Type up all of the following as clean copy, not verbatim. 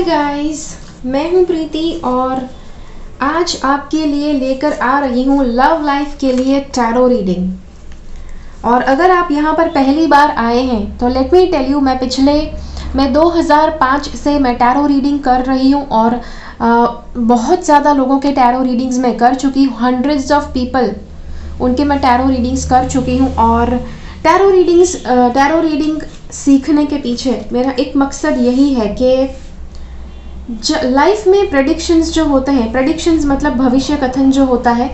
Hi guys, मैं हूं प्रीति और आज आपके लिए लेकर आ रही हूं लव लाइफ के लिए टैरो रीडिंग। और अगर आप यहां पर पहली बार आए हैं तो लेट मी टेल यू, मैं 2005 से मैं टैरो रीडिंग कर रही हूं और बहुत ज़्यादा लोगों के टैरो रीडिंग्स मैं कर चुकी हूँ। हंड्रेड्स ऑफ पीपल उनके मैं टैरो रीडिंग्स कर चुकी हूँ। और टैरो रीडिंग सीखने के पीछे मेरा एक मकसद यही है कि लाइफ में प्रेडिक्शंस जो होते हैं, प्रेडिक्शंस मतलब भविष्य कथन जो होता है,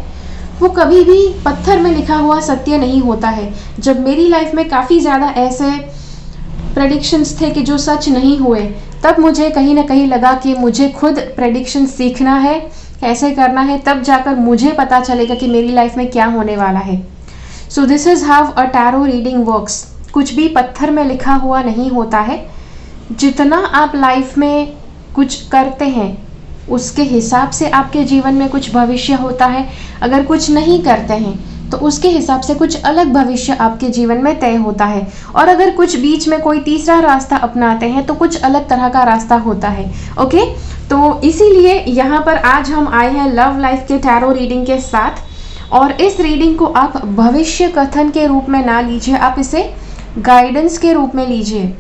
वो कभी भी पत्थर में लिखा हुआ सत्य नहीं होता है। जब मेरी लाइफ में काफ़ी ज़्यादा ऐसे प्रेडिक्शंस थे कि जो सच नहीं हुए, तब मुझे कहीं ना कहीं लगा कि मुझे खुद प्रेडिक्शन सीखना है, कैसे करना है, तब जाकर मुझे पता चलेगा कि मेरी लाइफ में क्या होने वाला है। So this is how a tarot reading works. कुछ भी पत्थर में लिखा हुआ नहीं होता है। जितना आप लाइफ में कुछ करते हैं उसके हिसाब से आपके जीवन में कुछ भविष्य होता है। अगर कुछ नहीं करते हैं तो उसके हिसाब से कुछ अलग भविष्य आपके जीवन में तय होता है। और अगर कुछ बीच में कोई तीसरा रास्ता अपनाते हैं तो कुछ अलग तरह का रास्ता होता है। ओके, तो इसीलिए यहाँ पर आज हम आए हैं लव लाइफ के टैरो रीडिंग के साथ। और इस रीडिंग को आप भविष्य कथन के रूप में ना लीजिए, आप इसे गाइडेंस के रूप में लीजिए।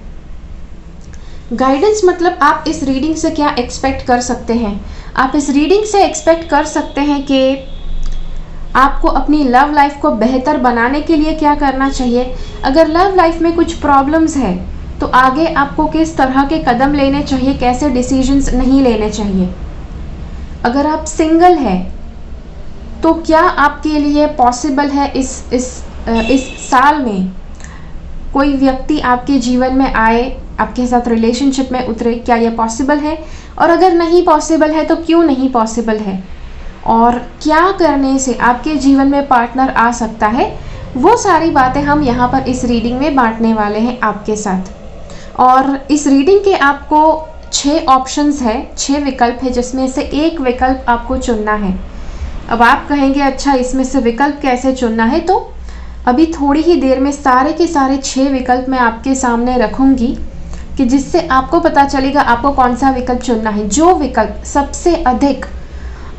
गाइडेंस मतलब आप इस रीडिंग से क्या एक्सपेक्ट कर सकते हैं। आप इस रीडिंग से एक्सपेक्ट कर सकते हैं कि आपको अपनी लव लाइफ को बेहतर बनाने के लिए क्या करना चाहिए। अगर लव लाइफ में कुछ प्रॉब्लम्स है तो आगे आपको किस तरह के कदम लेने चाहिए, कैसे डिसीजंस नहीं लेने चाहिए। अगर आप सिंगल हैं तो क्या आपके लिए पॉसिबल है इस साल में कोई व्यक्ति आपके जीवन में आए, आपके साथ रिलेशनशिप में उतरे, क्या ये पॉसिबल है। और अगर नहीं पॉसिबल है तो क्यों नहीं पॉसिबल है, और क्या करने से आपके जीवन में पार्टनर आ सकता है, वो सारी बातें हम यहाँ पर इस रीडिंग में बांटने वाले हैं आपके साथ। और इस रीडिंग के आपको 6 ऑप्शंस है, 6 विकल्प है, जिसमें से एक विकल्प आपको चुनना है। अब आप कहेंगे अच्छा इसमें से विकल्प कैसे चुनना है, तो अभी थोड़ी ही देर में सारे के सारे 6 विकल्प मैं आपके सामने रखूंगी कि जिससे आपको पता चलेगा आपको कौन सा विकल्प चुनना है। जो विकल्प सबसे अधिक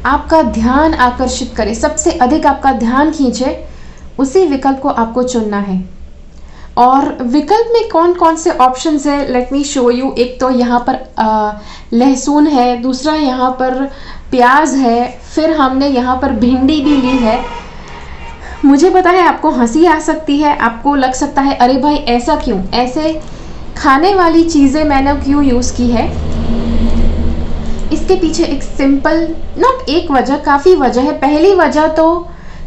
आपका ध्यान आकर्षित करे, सबसे अधिक आपका ध्यान खींचे, उसी विकल्प को आपको चुनना है। और विकल्प में कौन कौन से ऑप्शंस है, लेट मी शो यू। एक तो यहाँ पर लहसुन है, दूसरा यहाँ पर प्याज है, फिर हमने यहाँ पर भिंडी भी ली है। मुझे पता है आपको हंसी आ सकती है, आपको लग सकता है अरे भाई ऐसा क्यों, ऐसे खाने वाली चीज़ें मैंने क्यों यूज़ की है। इसके पीछे एक सिंपल, नॉट एक वजह, काफ़ी वजह है। पहली वजह तो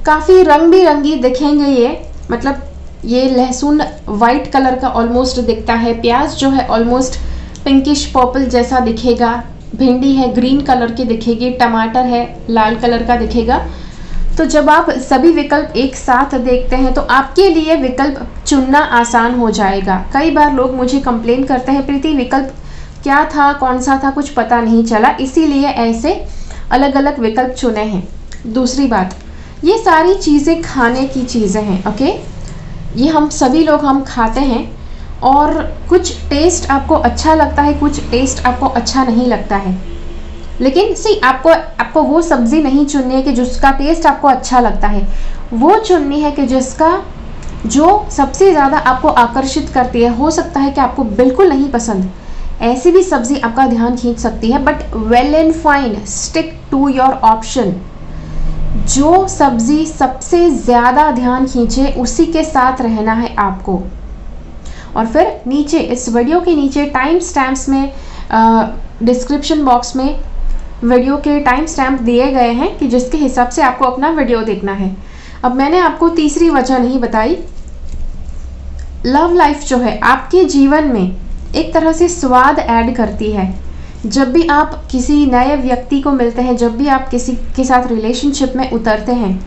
काफ़ी रंग बिरंगी दिखेंगे ये, मतलब ये लहसुन वाइट कलर का ऑलमोस्ट दिखता है, प्याज जो है ऑलमोस्ट पिंकिश पर्पल जैसा दिखेगा, भिंडी है ग्रीन कलर की दिखेगी, टमाटर है लाल कलर का दिखेगा। तो जब आप सभी विकल्प एक साथ देखते हैं तो आपके लिए विकल्प चुनना आसान हो जाएगा। कई बार लोग मुझे कंप्लेन करते हैं प्रीति विकल्प क्या था, कौन सा था, कुछ पता नहीं चला, इसीलिए ऐसे अलग अलग विकल्प चुने हैं। दूसरी बात, ये सारी चीज़ें खाने की चीज़ें हैं। ओके, ये हम सभी लोग हम खाते हैं और कुछ टेस्ट आपको अच्छा लगता है, कुछ टेस्ट आपको अच्छा नहीं लगता है। लेकिन आपको वो सब्ज़ी नहीं चुननी है कि जिसका टेस्ट आपको अच्छा लगता है, वो चुननी है कि जो सबसे ज़्यादा आपको आकर्षित करती है। हो सकता है कि आपको बिल्कुल नहीं पसंद, ऐसी भी सब्ज़ी आपका ध्यान खींच सकती है, but well and fine, stick to your option. जो सब्ज़ी सबसे ज़्यादा ध्यान खींचे उसी के साथ रहना है आपको। और फिर नीचे इस वीडियो के नीचे टाइम स्टैम्प्स में, डिस्क्रिप्शन बॉक्स में वीडियो के टाइम स्टैम्प दिए गए हैं कि जिसके हिसाब से आपको अपना वीडियो देखना है। अब मैंने आपको तीसरी वजह नहीं बताई। लव लाइफ जो है आपके जीवन में एक तरह से स्वाद ऐड करती है। जब भी आप किसी नए व्यक्ति को मिलते हैं, जब भी आप किसी के साथ रिलेशनशिप में उतरते हैं,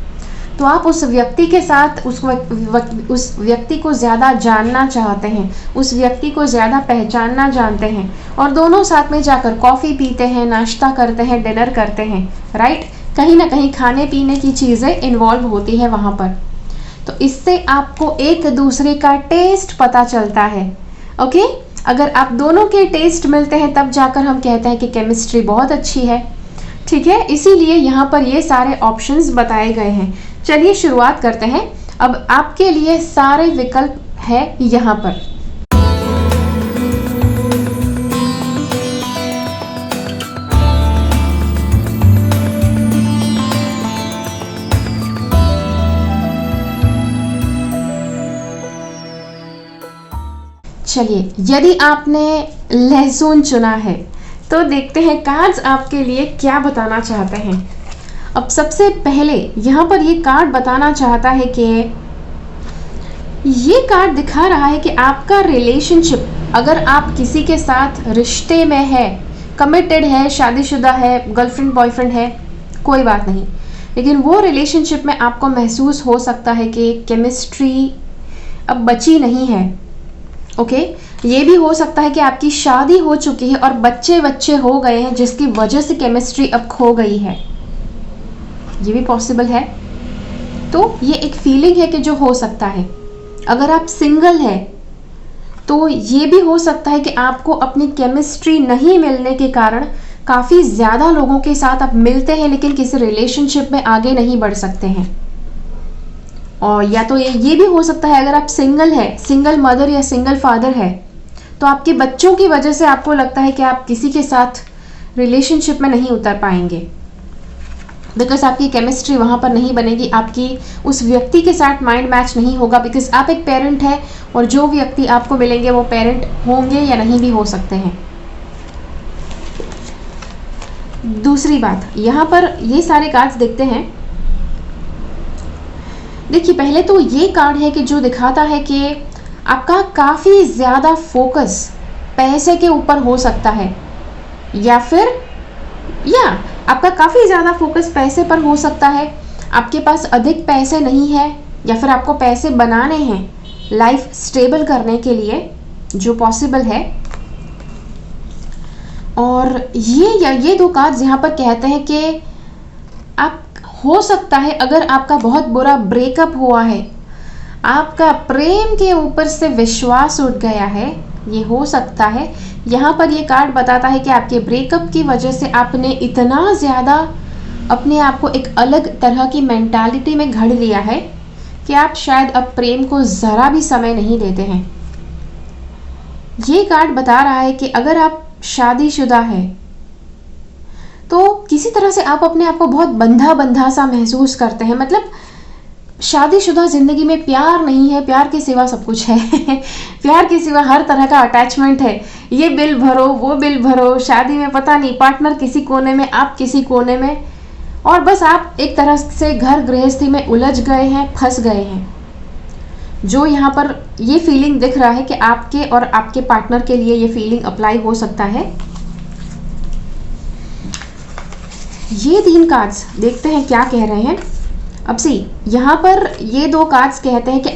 तो आप उस व्यक्ति के साथ उस व्यक्ति को ज़्यादा जानना चाहते हैं, उस व्यक्ति को ज़्यादा पहचानना जानते हैं, और दोनों साथ में जाकर कॉफ़ी पीते हैं, नाश्ता करते हैं, डिनर करते हैं, राइट। कहीं ना कहीं खाने पीने की चीज़ें इन्वॉल्व होती है वहाँ पर। तो इससे आपको एक दूसरे का टेस्ट पता चलता है। ओके, अगर आप दोनों के टेस्ट मिलते हैं तब जाकर हम कहते हैं कि केमिस्ट्री बहुत अच्छी है। ठीक है, इसीलिए यहाँ पर ये सारे ऑप्शंस बताए गए हैं। चलिए शुरुआत करते हैं। अब आपके लिए सारे विकल्प है यहाँ पर। चलिए, यदि आपने लहसुन चुना है तो देखते हैं कार्ड्स आपके लिए क्या बताना चाहते हैं। अब सबसे पहले यहाँ पर ये कार्ड बताना चाहता है कि ये कार्ड दिखा रहा है कि आपका रिलेशनशिप, अगर आप किसी के साथ रिश्ते में है, कमिटेड है, शादीशुदा है, गर्लफ्रेंड बॉयफ्रेंड है, कोई बात नहीं, लेकिन वो रिलेशनशिप में आपको महसूस हो सकता है कि केमिस्ट्री अब बची नहीं है। ओके, ये भी हो सकता है कि आपकी शादी हो चुकी है और बच्चे हो गए हैं जिसकी वजह से केमिस्ट्री अब खो गई है, ये भी पॉसिबल है। तो ये एक फीलिंग है कि जो हो सकता है। अगर आप सिंगल है तो ये भी हो सकता है कि आपको अपनी केमिस्ट्री नहीं मिलने के कारण काफ़ी ज़्यादा लोगों के साथ आप मिलते हैं लेकिन किसी रिलेशनशिप में आगे नहीं बढ़ सकते हैं। और या तो ये भी हो सकता है, अगर आप सिंगल है, सिंगल मदर या सिंगल फादर है, तो आपके बच्चों की वजह से आपको लगता है कि आप किसी के साथ रिलेशनशिप में नहीं उतर पाएंगे, बिकॉज आपकी केमिस्ट्री वहाँ पर नहीं बनेगी, आपकी उस व्यक्ति के साथ माइंड मैच नहीं होगा, बिकॉज आप एक पेरेंट है और जो व्यक्ति आपको मिलेंगे वो पेरेंट होंगे या नहीं भी हो सकते हैं। दूसरी बात, यहाँ पर ये सारे कार्ड्स देखते हैं। देखिए, पहले तो ये कार्ड है कि जो दिखाता है कि आपका काफ़ी ज़्यादा फोकस पैसे के ऊपर हो सकता है, या फिर आपका काफ़ी ज़्यादा फोकस पैसे पर हो सकता है। आपके पास अधिक पैसे नहीं है या फिर आपको पैसे बनाने हैं लाइफ स्टेबल करने के लिए, जो पॉसिबल है। और ये दो कार्ड्स यहाँ पर कहते हैं कि आप, हो सकता है अगर आपका बहुत बुरा ब्रेकअप हुआ है, आपका प्रेम के ऊपर से विश्वास उठ गया है, ये हो सकता है। यहाँ पर ये कार्ड बताता है कि आपके ब्रेकअप की वजह से आपने इतना ज़्यादा अपने आप को एक अलग तरह की मेंटालिटी में घड़ लिया है कि आप शायद अब प्रेम को ज़रा भी समय नहीं देते हैं। ये कार्ड बता रहा है कि अगर आप शादीशुदा है तो किसी तरह से आप अपने आप को बहुत बंधा सा महसूस करते हैं। मतलब शादीशुदा जिंदगी में प्यार नहीं है, प्यार के सिवा सब कुछ है प्यार के सिवा हर तरह का अटैचमेंट है। ये बिल भरो, वो बिल भरो, शादी में पता नहीं पार्टनर किसी कोने में, आप किसी कोने में, और बस आप एक तरह से घर गृहस्थी में उलझ गए हैं, फंस गए हैं। जो यहाँ पर ये फीलिंग दिख रहा है कि आपके और आपके पार्टनर के लिए ये फीलिंग अप्लाई हो सकता है। ये 3 कार्ड्स देखते हैं क्या कह रहे हैं। अब यहाँ पर ये 2 कार्ड्स कहते हैं कि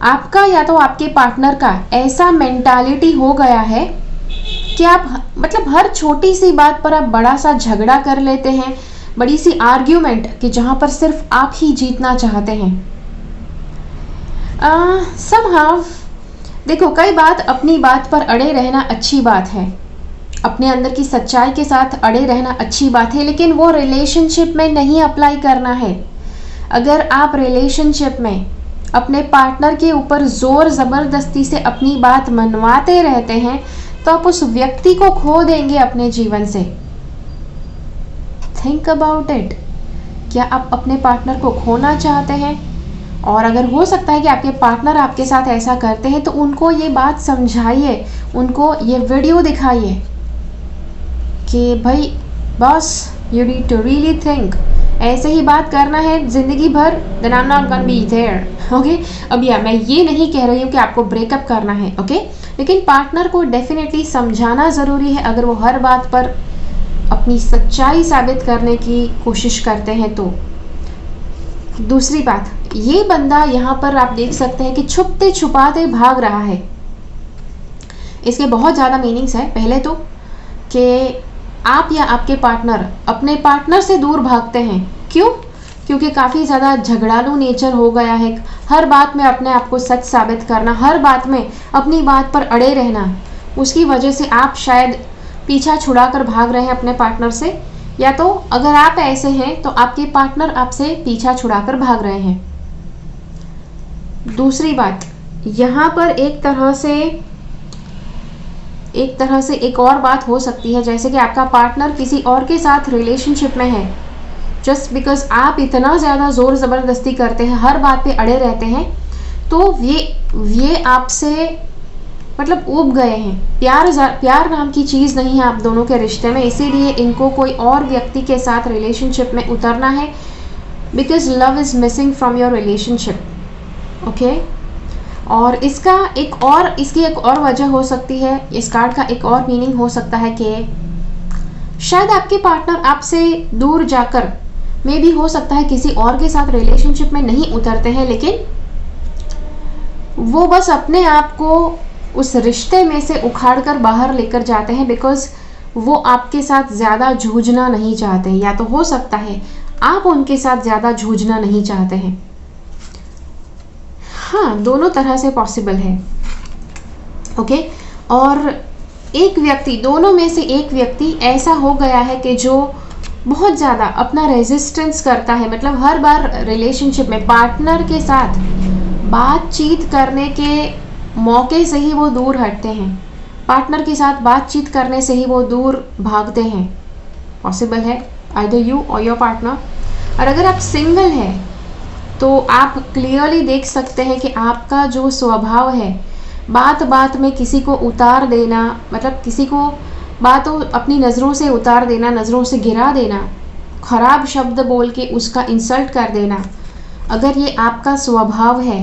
आपका या तो आपके पार्टनर का ऐसा मेंटालिटी हो गया है कि आप, मतलब हर छोटी सी बात पर आप बड़ा सा झगड़ा कर लेते हैं, बड़ी सी आर्ग्यूमेंट, कि जहाँ पर सिर्फ आप ही जीतना चाहते हैं। समहाउ देखो, कई बात अपनी बात पर अड़े रहना अच्छी बात है, अपने अंदर की सच्चाई के साथ अड़े रहना अच्छी बात है, लेकिन वो रिलेशनशिप में नहीं अप्लाई करना है। अगर आप रिलेशनशिप में अपने पार्टनर के ऊपर जोर ज़बरदस्ती से अपनी बात मनवाते रहते हैं तो आप उस व्यक्ति को खो देंगे अपने जीवन से। Think about it. क्या आप अपने पार्टनर को खोना चाहते हैं? और अगर हो सकता है कि आपके पार्टनर आपके साथ ऐसा करते हैं तो उनको ये बात समझाइए, उनको ये वीडियो दिखाइए कि भाई boss, you need to really think, ऐसे ही बात करना है ज़िंदगी भर, then I am not gonna be there. Okay, अब मैं ये नहीं कह रही हूँ कि आपको ब्रेकअप करना है, ओके, लेकिन पार्टनर को डेफिनेटली समझाना ज़रूरी है अगर वो हर बात पर अपनी सच्चाई साबित करने की कोशिश करते हैं तो। दूसरी बात, ये बंदा यहाँ पर आप देख सकते हैं कि छुपते छुपाते भाग रहा है। इसके बहुत ज़्यादा मीनिंग्स है। पहले तो कि आप या आपके पार्टनर अपने पार्टनर से दूर भागते हैं। क्यों? क्योंकि काफ़ी ज़्यादा झगड़ालू नेचर हो गया है, हर बात में अपने आप को सच साबित करना, हर बात में अपनी बात पर अड़े रहना, उसकी वजह से आप शायद पीछा छुड़ाकर भाग रहे हैं अपने पार्टनर से, या तो अगर आप ऐसे हैं तो आपके पार्टनर आपसे पीछा छुड़ाकर भाग रहे हैं। दूसरी बात, यहाँ पर एक तरह से एक और बात हो सकती है, जैसे कि आपका पार्टनर किसी और के साथ रिलेशनशिप में है, जस्ट बिकॉज आप इतना ज़्यादा ज़ोर ज़बरदस्ती करते हैं, हर बात पे अड़े रहते हैं, तो ये आपसे मतलब ऊब गए हैं। प्यार नाम की चीज़ नहीं है आप दोनों के रिश्ते में, इसीलिए इनको कोई और व्यक्ति के साथ रिलेशनशिप में उतरना है, because love is missing from your relationship. Okay, और इसकी एक और वजह हो सकती है, इस कार्ड का एक और मीनिंग हो सकता है कि शायद आपके पार्टनर आपसे दूर जाकर मे भी हो सकता है किसी और के साथ रिलेशनशिप में नहीं उतरते हैं, लेकिन वो बस अपने आप को उस रिश्ते में से उखाड़कर बाहर लेकर जाते हैं, बिकॉज वो आपके साथ ज़्यादा जूझना नहीं चाहते, या तो हो सकता है आप उनके साथ ज़्यादा जूझना नहीं चाहते हैं। हाँ, दोनों तरह से पॉसिबल है। ओके, और दोनों में से एक व्यक्ति ऐसा हो गया है कि जो बहुत ज़्यादा अपना रेजिस्टेंस करता है, मतलब हर बार रिलेशनशिप में पार्टनर के साथ बातचीत करने के मौके से ही वो दूर हटते हैं, पार्टनर के साथ बातचीत करने से ही वो दूर भागते हैं। पॉसिबल है आइदर यू और योर पार्टनर। और अगर आप सिंगल हैं तो आप क्लियरली देख सकते हैं कि आपका जो स्वभाव है, बात बात में किसी को उतार देना, मतलब किसी को बातों अपनी नज़रों से उतार देना, नज़रों से गिरा देना, खराब शब्द बोल के उसका इंसल्ट कर देना, अगर ये आपका स्वभाव है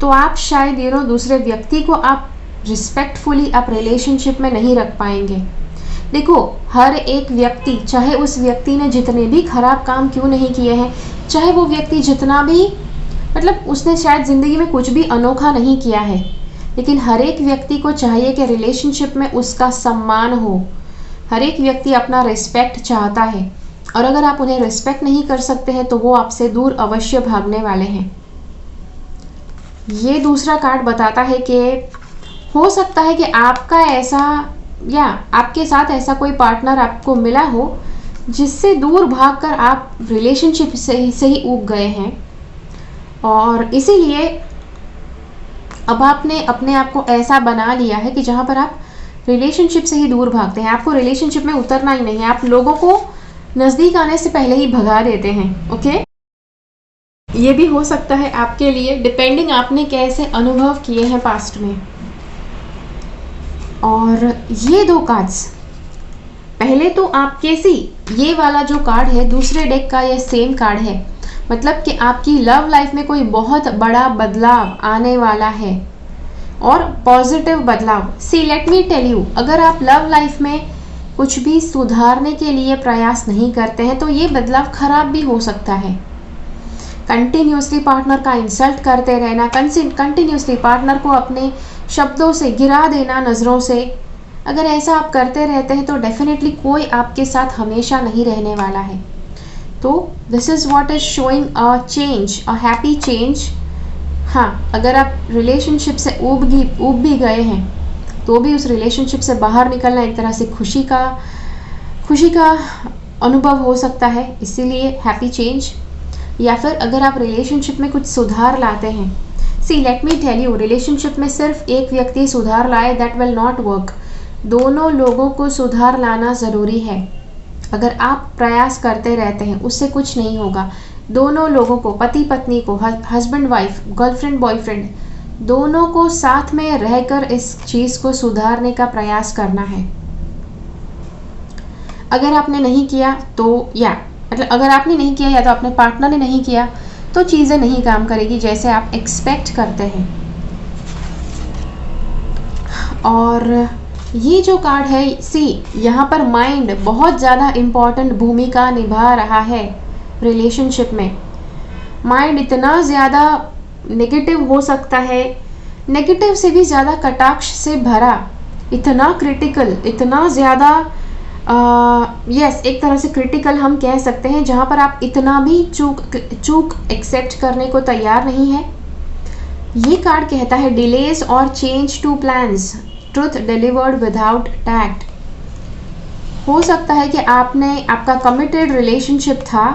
तो आप शायद दूसरे व्यक्ति को आप रिस्पेक्टफुली आप रिलेशनशिप में नहीं रख पाएंगे। देखो, हर एक व्यक्ति, चाहे उस व्यक्ति ने जितने भी खराब काम क्यों नहीं किए हैं, चाहे वो व्यक्ति जितना भी मतलब उसने शायद ज़िंदगी में कुछ भी अनोखा नहीं किया है, लेकिन हर एक व्यक्ति को चाहिए कि रिलेशनशिप में उसका सम्मान हो। हर एक व्यक्ति अपना रिस्पेक्ट चाहता है, और अगर आप उन्हें रिस्पेक्ट नहीं कर सकते हैं तो वो आपसे दूर अवश्य भागने वाले हैं। ये दूसरा कार्ड बताता है कि हो सकता है कि आपका ऐसा या आपके साथ ऐसा कोई पार्टनर आपको मिला हो जिससे दूर भागकर आप रिलेशनशिप से ही ऊब गए हैं, और इसीलिए अब आपने अपने आप को ऐसा बना लिया है कि जहाँ पर आप रिलेशनशिप से ही दूर भागते हैं। आपको रिलेशनशिप में उतरना ही नहीं है, आप लोगों को नज़दीक आने से पहले ही भगा देते हैं। ओके, ये भी हो सकता है आपके लिए, डिपेंडिंग आपने कैसे अनुभव किए हैं पास्ट में। और ये दो कार्ड्स, पहले तो आपके ये वाला जो कार्ड है दूसरे डेक का ये सेम कार्ड है, मतलब कि आपकी लव लाइफ में कोई बहुत बड़ा बदलाव आने वाला है, और पॉजिटिव बदलाव। सी लेट मी टेल यू, अगर आप लव लाइफ में कुछ भी सुधारने के लिए प्रयास नहीं करते हैं तो ये बदलाव खराब भी हो सकता है। कंटिन्यूसली पार्टनर का इंसल्ट करते रहना, कंटिन्यूसली पार्टनर को अपने शब्दों से गिरा देना, नज़रों से, अगर ऐसा आप करते रहते हैं तो डेफिनेटली कोई आपके साथ हमेशा नहीं रहने वाला है। तो this is what is showing a change, a happy change. हाँ, अगर आप रिलेशनशिप से ऊब भी गए हैं तो भी उस रिलेशनशिप से बाहर निकलना एक तरह से खुशी का अनुभव हो सकता है, इसीलिए हैप्पी चेंज। या फिर अगर आप रिलेशनशिप में कुछ सुधार लाते हैं, see let me tell you, relationship में सिर्फ एक व्यक्ति सुधार लाए दैट विल नॉट वर्क। दोनों लोगों को सुधार लाना ज़रूरी है। अगर आप प्रयास करते रहते हैं उससे कुछ नहीं होगा। दोनों लोगों को, पति पत्नी को, हस्बैंड वाइफ, गर्लफ्रेंड बॉयफ्रेंड, दोनों को साथ में रहकर इस चीज़ को सुधारने का प्रयास करना है। अगर आपने नहीं किया तो अगर आपने नहीं किया या तो अपने पार्टनर ने नहीं किया तो चीज़ें नहीं काम करेगी जैसे आप एक्सपेक्ट करते हैं। और ये जो कार्ड है, यहाँ पर माइंड बहुत ज़्यादा इम्पॉर्टेंट भूमिका निभा रहा है रिलेशनशिप में। माइंड इतना ज़्यादा नेगेटिव हो सकता है, नेगेटिव से भी ज़्यादा कटाक्ष से भरा, इतना क्रिटिकल, इतना ज़्यादा एक तरह से क्रिटिकल हम कह सकते हैं, जहाँ पर आप इतना भी चूक एक्सेप्ट करने को तैयार नहीं है ये कार्ड कहता है डिलेज और change to plans, truth delivered without tact. हो सकता है कि आपका कमिटेड रिलेशनशिप था,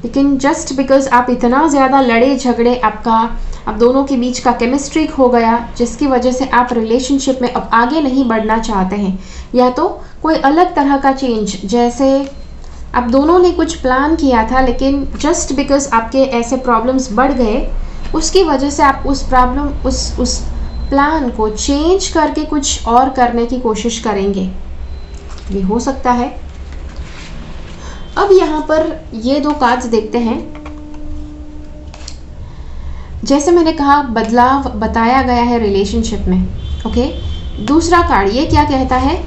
लेकिन जस्ट बिकॉज आप इतना ज़्यादा लड़े झगड़े, आप दोनों के बीच का केमिस्ट्री खो गया, जिसकी वजह से आप रिलेशनशिप में अब आगे नहीं बढ़ना चाहते हैं। या तो कोई अलग तरह का चेंज, जैसे आप दोनों ने कुछ प्लान किया था, लेकिन जस्ट बिकॉज आपके ऐसे प्रॉब्लम्स बढ़ गए, उसकी वजह से आप उस प्लान को चेंज करके कुछ और करने की कोशिश करेंगे, ये हो सकता है। अब यहाँ पर ये 2 कार्ड्स देखते हैं। जैसे मैंने कहा, बदलाव बताया गया है रिलेशनशिप में। ओके, दूसरा कार्ड ये क्या कहता है?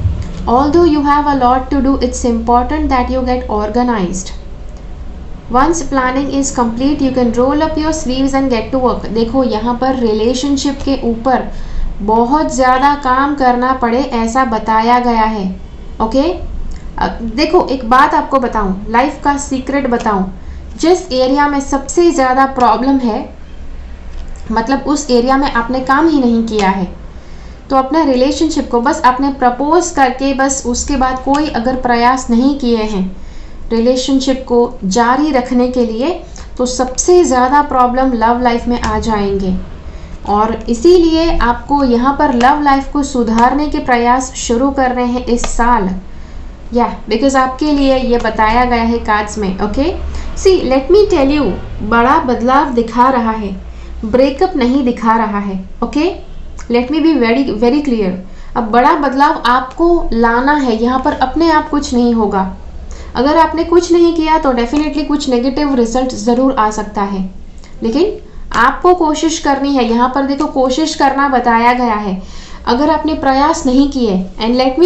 Although you have a lot to do, it's important that you get organized. Once planning is complete, you can roll up your sleeves and get to work. देखो, यहाँ पर रिलेशनशिप के ऊपर बहुत ज़्यादा काम करना पड़े ऐसा बताया गया है। ओके, देखो एक बात आपको बताऊं, लाइफ का सीक्रेट बताऊं, जिस एरिया में सबसे ज़्यादा प्रॉब्लम है, मतलब उस एरिया में आपने काम ही नहीं किया है, तो अपने रिलेशनशिप को बस आपने प्रपोज करके बस उसके बाद कोई अगर प्रयास नहीं किए हैं रिलेशनशिप को जारी रखने के लिए, तो सबसे ज़्यादा प्रॉब्लम लव लाइफ में आ जाएंगे। और इसीलिए आपको यहाँ पर लव लाइफ को सुधारने के प्रयास शुरू कर रहे हैं इस साल, बिकॉज आपके लिए ये बताया गया है कार्ड्स में। Okay, see let me tell you, बड़ा बदलाव दिखा रहा है, ब्रेकअप नहीं दिखा रहा है। Okay, let me be very very clear. अब बड़ा बदलाव आपको लाना है, यहाँ पर अपने आप कुछ नहीं होगा। अगर आपने कुछ नहीं किया तो डेफिनेटली कुछ नेगेटिव रिजल्ट ज़रूर आ सकता है, लेकिन आपको कोशिश करनी है। यहाँ पर देखो, कोशिश करना बताया गया है। अगर आपने प्रयास नहीं किए, and let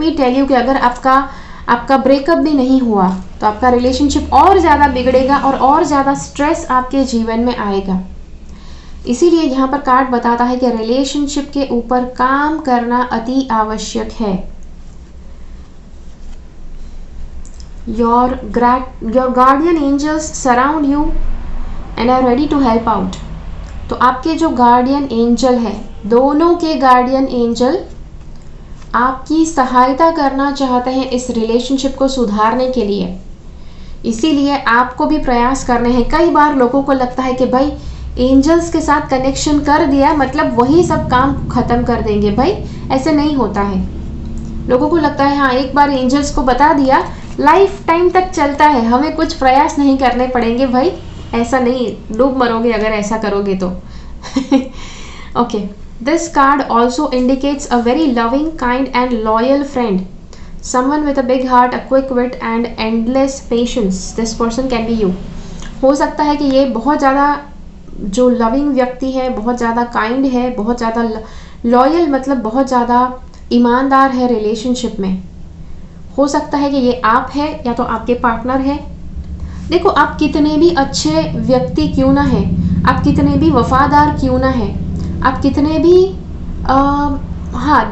me tell you कि अगर आपका ब्रेकअप भी नहीं हुआ तो आपका रिलेशनशिप और ज़्यादा बिगड़ेगा और ज़्यादा स्ट्रेस आपके जीवन में आएगा। इसीलिए यहाँ पर कार्ड बताता है कि रिलेशनशिप के ऊपर काम करना अति आवश्यक है। Your guardian angels surround you and are ready to help out. तो आपके जो गार्डियन एंजल है, दोनों के गार्डियन एंजल आपकी सहायता करना चाहते हैं इस रिलेशनशिप को सुधारने के लिए। इसीलिए आपको भी प्रयास करने हैं। कई बार लोगों को लगता है कि भाई एंजल्स के साथ कनेक्शन कर दिया मतलब वही सब काम खत्म कर देंगे। भाई ऐसे नहीं होता है। लोगों को लगता है हाँ, एक बार एंजल्स को बता दिया लाइफ टाइम तक चलता है, हमें कुछ प्रयास नहीं करने पड़ेंगे। भाई ऐसा नहीं, डूब मरोगे अगर ऐसा करोगे तो। Okay, this card also indicates a very loving, kind and loyal friend, someone with a big heart, a quick wit and endless patience. This person can be you. हो सकता है कि ये बहुत ज़्यादा जो लविंग व्यक्ति है, बहुत ज़्यादा काइंड है, बहुत ज़्यादा लॉयल, मतलब बहुत ज़्यादा ईमानदार है रिलेशनशिप में। हो सकता है कि ये आप है या तो आपके पार्टनर है। देखो, आप कितने भी अच्छे व्यक्ति क्यों ना है, आप कितने भी वफादार क्यों ना है, आप कितने भी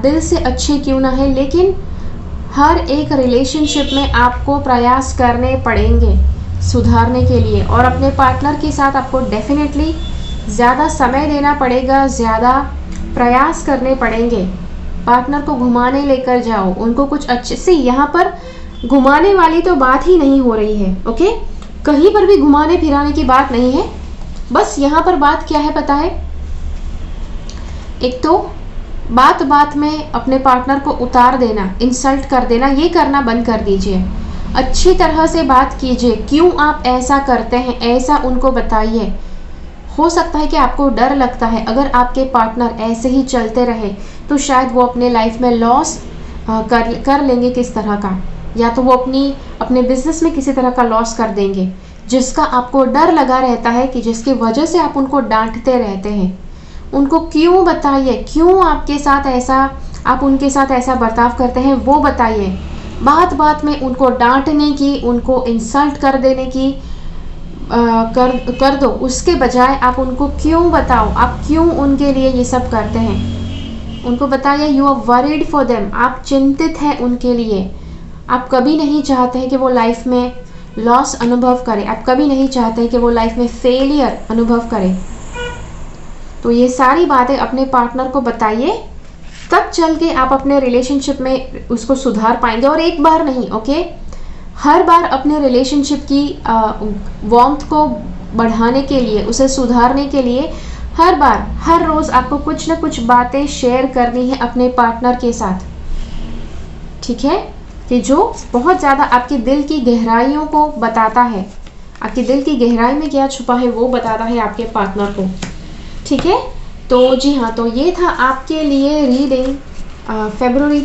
दिल से अच्छे क्यों ना है, लेकिन हर एक रिलेशनशिप में आपको प्रयास करने पड़ेंगे सुधारने के लिए। और अपने पार्टनर के साथ आपको डेफिनेटली ज़्यादा समय देना पड़ेगा, ज़्यादा प्रयास करने पड़ेंगे। पार्टनर को घुमाने लेकर जाओ, उनको कुछ अच्छे से, यहाँ पर घुमाने वाली तो बात ही नहीं हो रही है। ओके, कहीं पर भी घुमाने फिराने की बात नहीं है। बस यहाँ पर बात क्या है पता है, एक तो बात बात में अपने पार्टनर को उतार देना, इंसल्ट कर देना, ये करना बंद कर दीजिए। अच्छी तरह से बात कीजिए, क्यों आप ऐसा करते हैं ऐसा उनको बताइए। हो सकता है कि आपको डर लगता है अगर आपके पार्टनर ऐसे ही चलते रहे तो शायद वो अपने लाइफ में लॉस कर लेंगे किस तरह का, या तो वो अपने बिजनेस में किसी तरह का लॉस कर देंगे, जिसका आपको डर लगा रहता है, कि जिसकी वजह से आप उनको डांटते रहते हैं। उनको क्यों बताइए, क्यों आपके साथ ऐसा, आप उनके साथ ऐसा बर्ताव करते हैं वो बताइए। बात बात में उनको डांटने की, उनको इंसल्ट कर देने की कर दो, उसके बजाय आप उनको क्यों बताओ, आप क्यों उनके लिए ये सब करते हैं। उनको बताइए you are worried for them, आप चिंतित हैं उनके लिए। आप कभी नहीं चाहते हैं कि वो लाइफ में लॉस अनुभव करे, आप कभी नहीं चाहते हैं कि वो लाइफ में फेलियर अनुभव करे। तो तो ये सारी बातें अपने पार्टनर को बताइए, तब चल के आप अपने रिलेशनशिप में उसको सुधार पाएंगे। और एक बार नहीं, ओके, हर बार अपने रिलेशनशिप की वार्मथ को बढ़ाने के लिए, उसे सुधारने के लिए हर बार, हर रोज़ आपको कुछ ना कुछ बातें शेयर करनी है अपने पार्टनर के साथ, ठीक है, कि जो बहुत ज़्यादा आपके दिल की गहराइयों को बताता है, आपके दिल की गहराई में क्या छुपा है वो बताता है आपके पार्टनर को, ठीक है। तो जी हाँ, तो ये था आपके लिए रीडिंग फरवरी,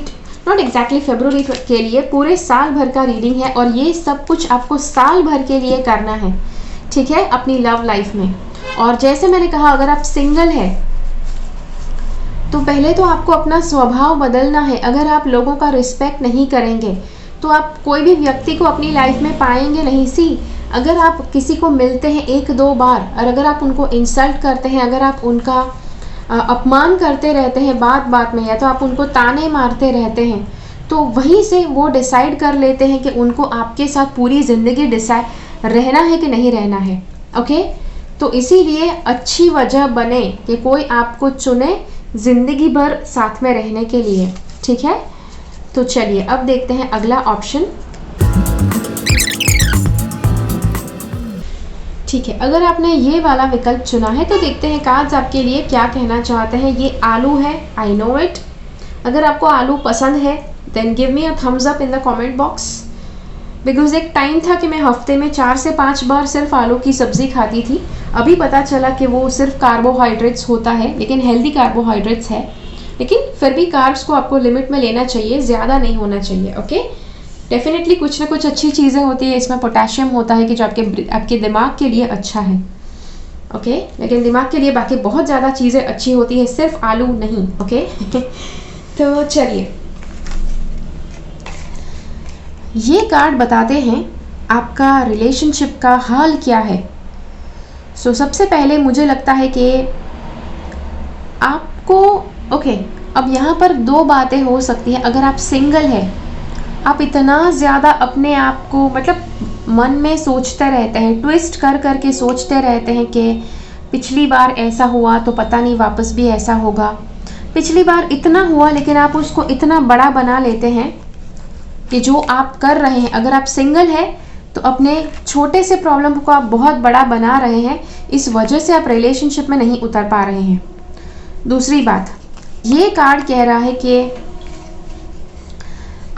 नॉट एग्जैक्टली फरवरी के लिए, पूरे साल भर का रीडिंग है। और ये सब कुछ आपको साल भर के लिए करना है, ठीक है, अपनी लव लाइफ में। और जैसे मैंने कहा, अगर आप सिंगल है तो पहले तो आपको अपना स्वभाव बदलना है। अगर आप लोगों का रिस्पेक्ट नहीं करेंगे तो आप कोई भी व्यक्ति को अपनी लाइफ में पाएंगे नहीं। सी, अगर आप किसी को मिलते हैं एक दो बार और अगर आप उनको इंसल्ट करते हैं, अगर आप उनका अपमान करते रहते हैं बात बात में, या तो आप उनको ताने मारते रहते हैं, तो वहीं से वो डिसाइड कर लेते हैं कि उनको आपके साथ पूरी ज़िंदगी डिसाइड रहना है कि नहीं रहना है, ओके। तो इसीलिए अच्छी वजह बने कि कोई आपको चुने ज़िंदगी भर साथ में रहने के लिए, ठीक है। तो चलिए अब देखते हैं अगला ऑप्शन, ठीक है। अगर आपने ये वाला विकल्प चुना है तो देखते हैं कार्ड्स आपके लिए क्या कहना चाहते हैं। ये आलू है, आई नो इट। अगर आपको आलू पसंद है then give me a thumbs up in the comment box, because एक टाइम था कि मैं हफ्ते में 4 से 5 बार सिर्फ आलू की सब्ज़ी खाती थी। अभी पता चला कि वो सिर्फ कार्बोहाइड्रेट्स होता है, लेकिन हेल्दी कार्बोहाइड्रेट्स है, लेकिन फिर भी कार्ब्स को आपको लिमिट में लेना चाहिए, ज़्यादा नहीं होना चाहिए, ओके। डेफिनेटली कुछ ना कुछ अच्छी चीज़ें होती है, इसमें पोटेशियम होता है कि जो आपके दिमाग के लिए अच्छा है, ओके। लेकिन दिमाग के लिए बाकी बहुत ज़्यादा चीज़ें अच्छी होती है, सिर्फ आलू नहीं, ओके। तो चलिए, ये कार्ड बताते हैं आपका रिलेशनशिप का हाल क्या है। सो सबसे पहले मुझे लगता है कि आपको, ओके, अब यहाँ पर 2 बातें हो सकती हैं। अगर आप सिंगल है, आप इतना ज़्यादा अपने आप को मतलब मन में सोचते रहते हैं, ट्विस्ट कर कर के सोचते रहते हैं कि पिछली बार ऐसा हुआ तो पता नहीं वापस भी ऐसा होगा, पिछली बार इतना हुआ, लेकिन आप उसको इतना बड़ा बना लेते हैं कि जो आप कर रहे हैं, अगर आप सिंगल है तो अपने छोटे से प्रॉब्लम को आप बहुत बड़ा बना रहे हैं, इस वजह से आप रिलेशनशिप में नहीं उतर पा रहे हैं। दूसरी बात, ये कार्ड कह रहा है कि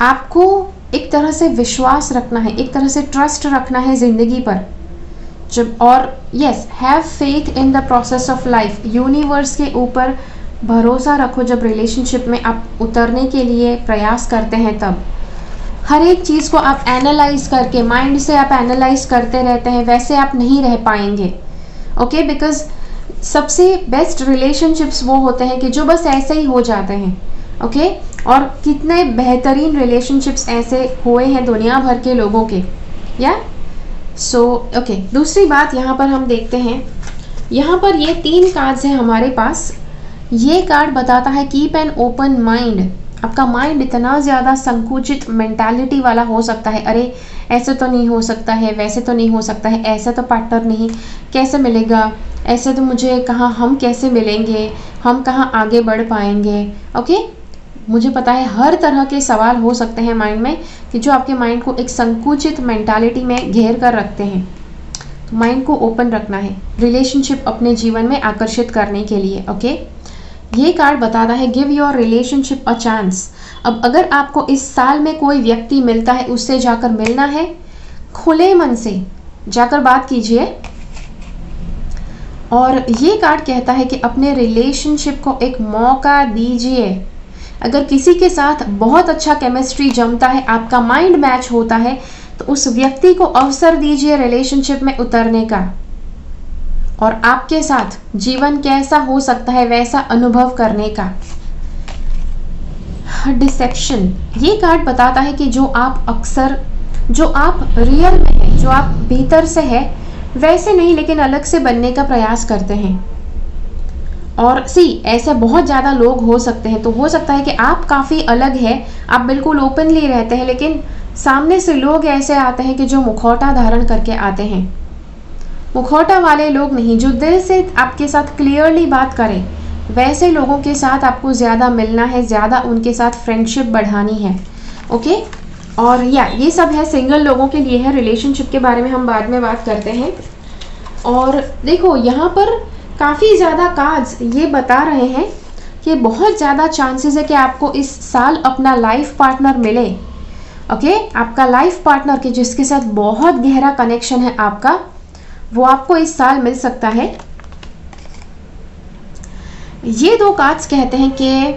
आपको एक तरह से विश्वास रखना है, एक तरह से ट्रस्ट रखना है ज़िंदगी पर, जब, और yes, have faith in the process of life, universe के ऊपर भरोसा रखो जब रिलेशनशिप में आप उतरने के लिए प्रयास करते हैं। तब हर एक चीज़ को आप एनालाइज करके, माइंड से आप एनालाइज करते रहते हैं, वैसे आप नहीं रह पाएंगे, ओके। बिकॉज सबसे बेस्ट रिलेशनशिप्स वो होते हैं कि जो बस ऐसे ही हो जाते हैं, ओके। और कितने बेहतरीन रिलेशनशिप्स ऐसे हुए हैं दुनिया भर के लोगों के, या सो ओके। दूसरी बात यहाँ पर हम देखते हैं, यहाँ पर ये 3 कार्ड्स हैं हमारे पास। ये कार्ड बताता है कीप एन ओपन माइंड। आपका माइंड इतना ज़्यादा संकुचित मेंटालिटी वाला हो सकता है, अरे ऐसे तो नहीं हो सकता है, वैसे तो नहीं हो सकता है, ऐसा तो पार्टनर नहीं कैसे मिलेगा, ऐसे तो मुझे कहाँ, हम कैसे मिलेंगे, हम कहाँ आगे बढ़ पाएंगे, ओके। मुझे पता है हर तरह के सवाल हो सकते हैं माइंड में कि जो आपके माइंड को एक संकुचित मेंटालिटी में घेर कर रखते हैं। तो माइंड को ओपन रखना है रिलेशनशिप अपने जीवन में आकर्षित करने के लिए, ओके। ये कार्ड बताता है give your relationship a chance. अब अगर आपको इस साल में कोई व्यक्ति मिलता है, उससे जाकर मिलना है, खुले मन से जाकर बात कीजिए। और ये कार्ड कहता है कि अपने रिलेशनशिप को एक मौका दीजिए। अगर किसी के साथ बहुत अच्छा केमिस्ट्री जमता है, आपका माइंड मैच होता है, तो उस व्यक्ति को अवसर दीजिए रिलेशनशिप में उतरने का, और आपके साथ जीवन कैसा हो सकता है वैसा अनुभव करने का। डिसेप्शन, ये कार्ड बताता है कि जो आप अक्सर, जो आप रियल में है, जो आप भीतर से है वैसे नहीं, लेकिन अलग से बनने का प्रयास करते हैं। और ऐसे बहुत ज़्यादा लोग हो सकते हैं, तो हो सकता है कि आप काफ़ी अलग है, आप बिल्कुल ओपनली रहते हैं, लेकिन सामने से लोग ऐसे आते हैं कि जो मुखौटा धारण करके आते हैं, मुखौटा वाले लोग नहीं, जो दिल से आपके साथ क्लियरली बात करें, वैसे लोगों के साथ आपको ज़्यादा मिलना है, ज़्यादा उनके साथ फ्रेंडशिप बढ़ानी है। ओके, और ये सब है सिंगल लोगों के लिए है। रिलेशनशिप के बारे में हम बाद में बात करते हैं। और देखो यहाँ पर काफ़ी ज़्यादा कार्ड्स ये बता रहे हैं कि बहुत ज़्यादा चांसेस है कि आपको इस साल अपना लाइफ पार्टनर मिले। ओके, आपका लाइफ पार्टनर के जिसके साथ बहुत गहरा कनेक्शन है आपका, वो आपको इस साल मिल सकता है। ये 2 कार्ड्स कहते हैं कि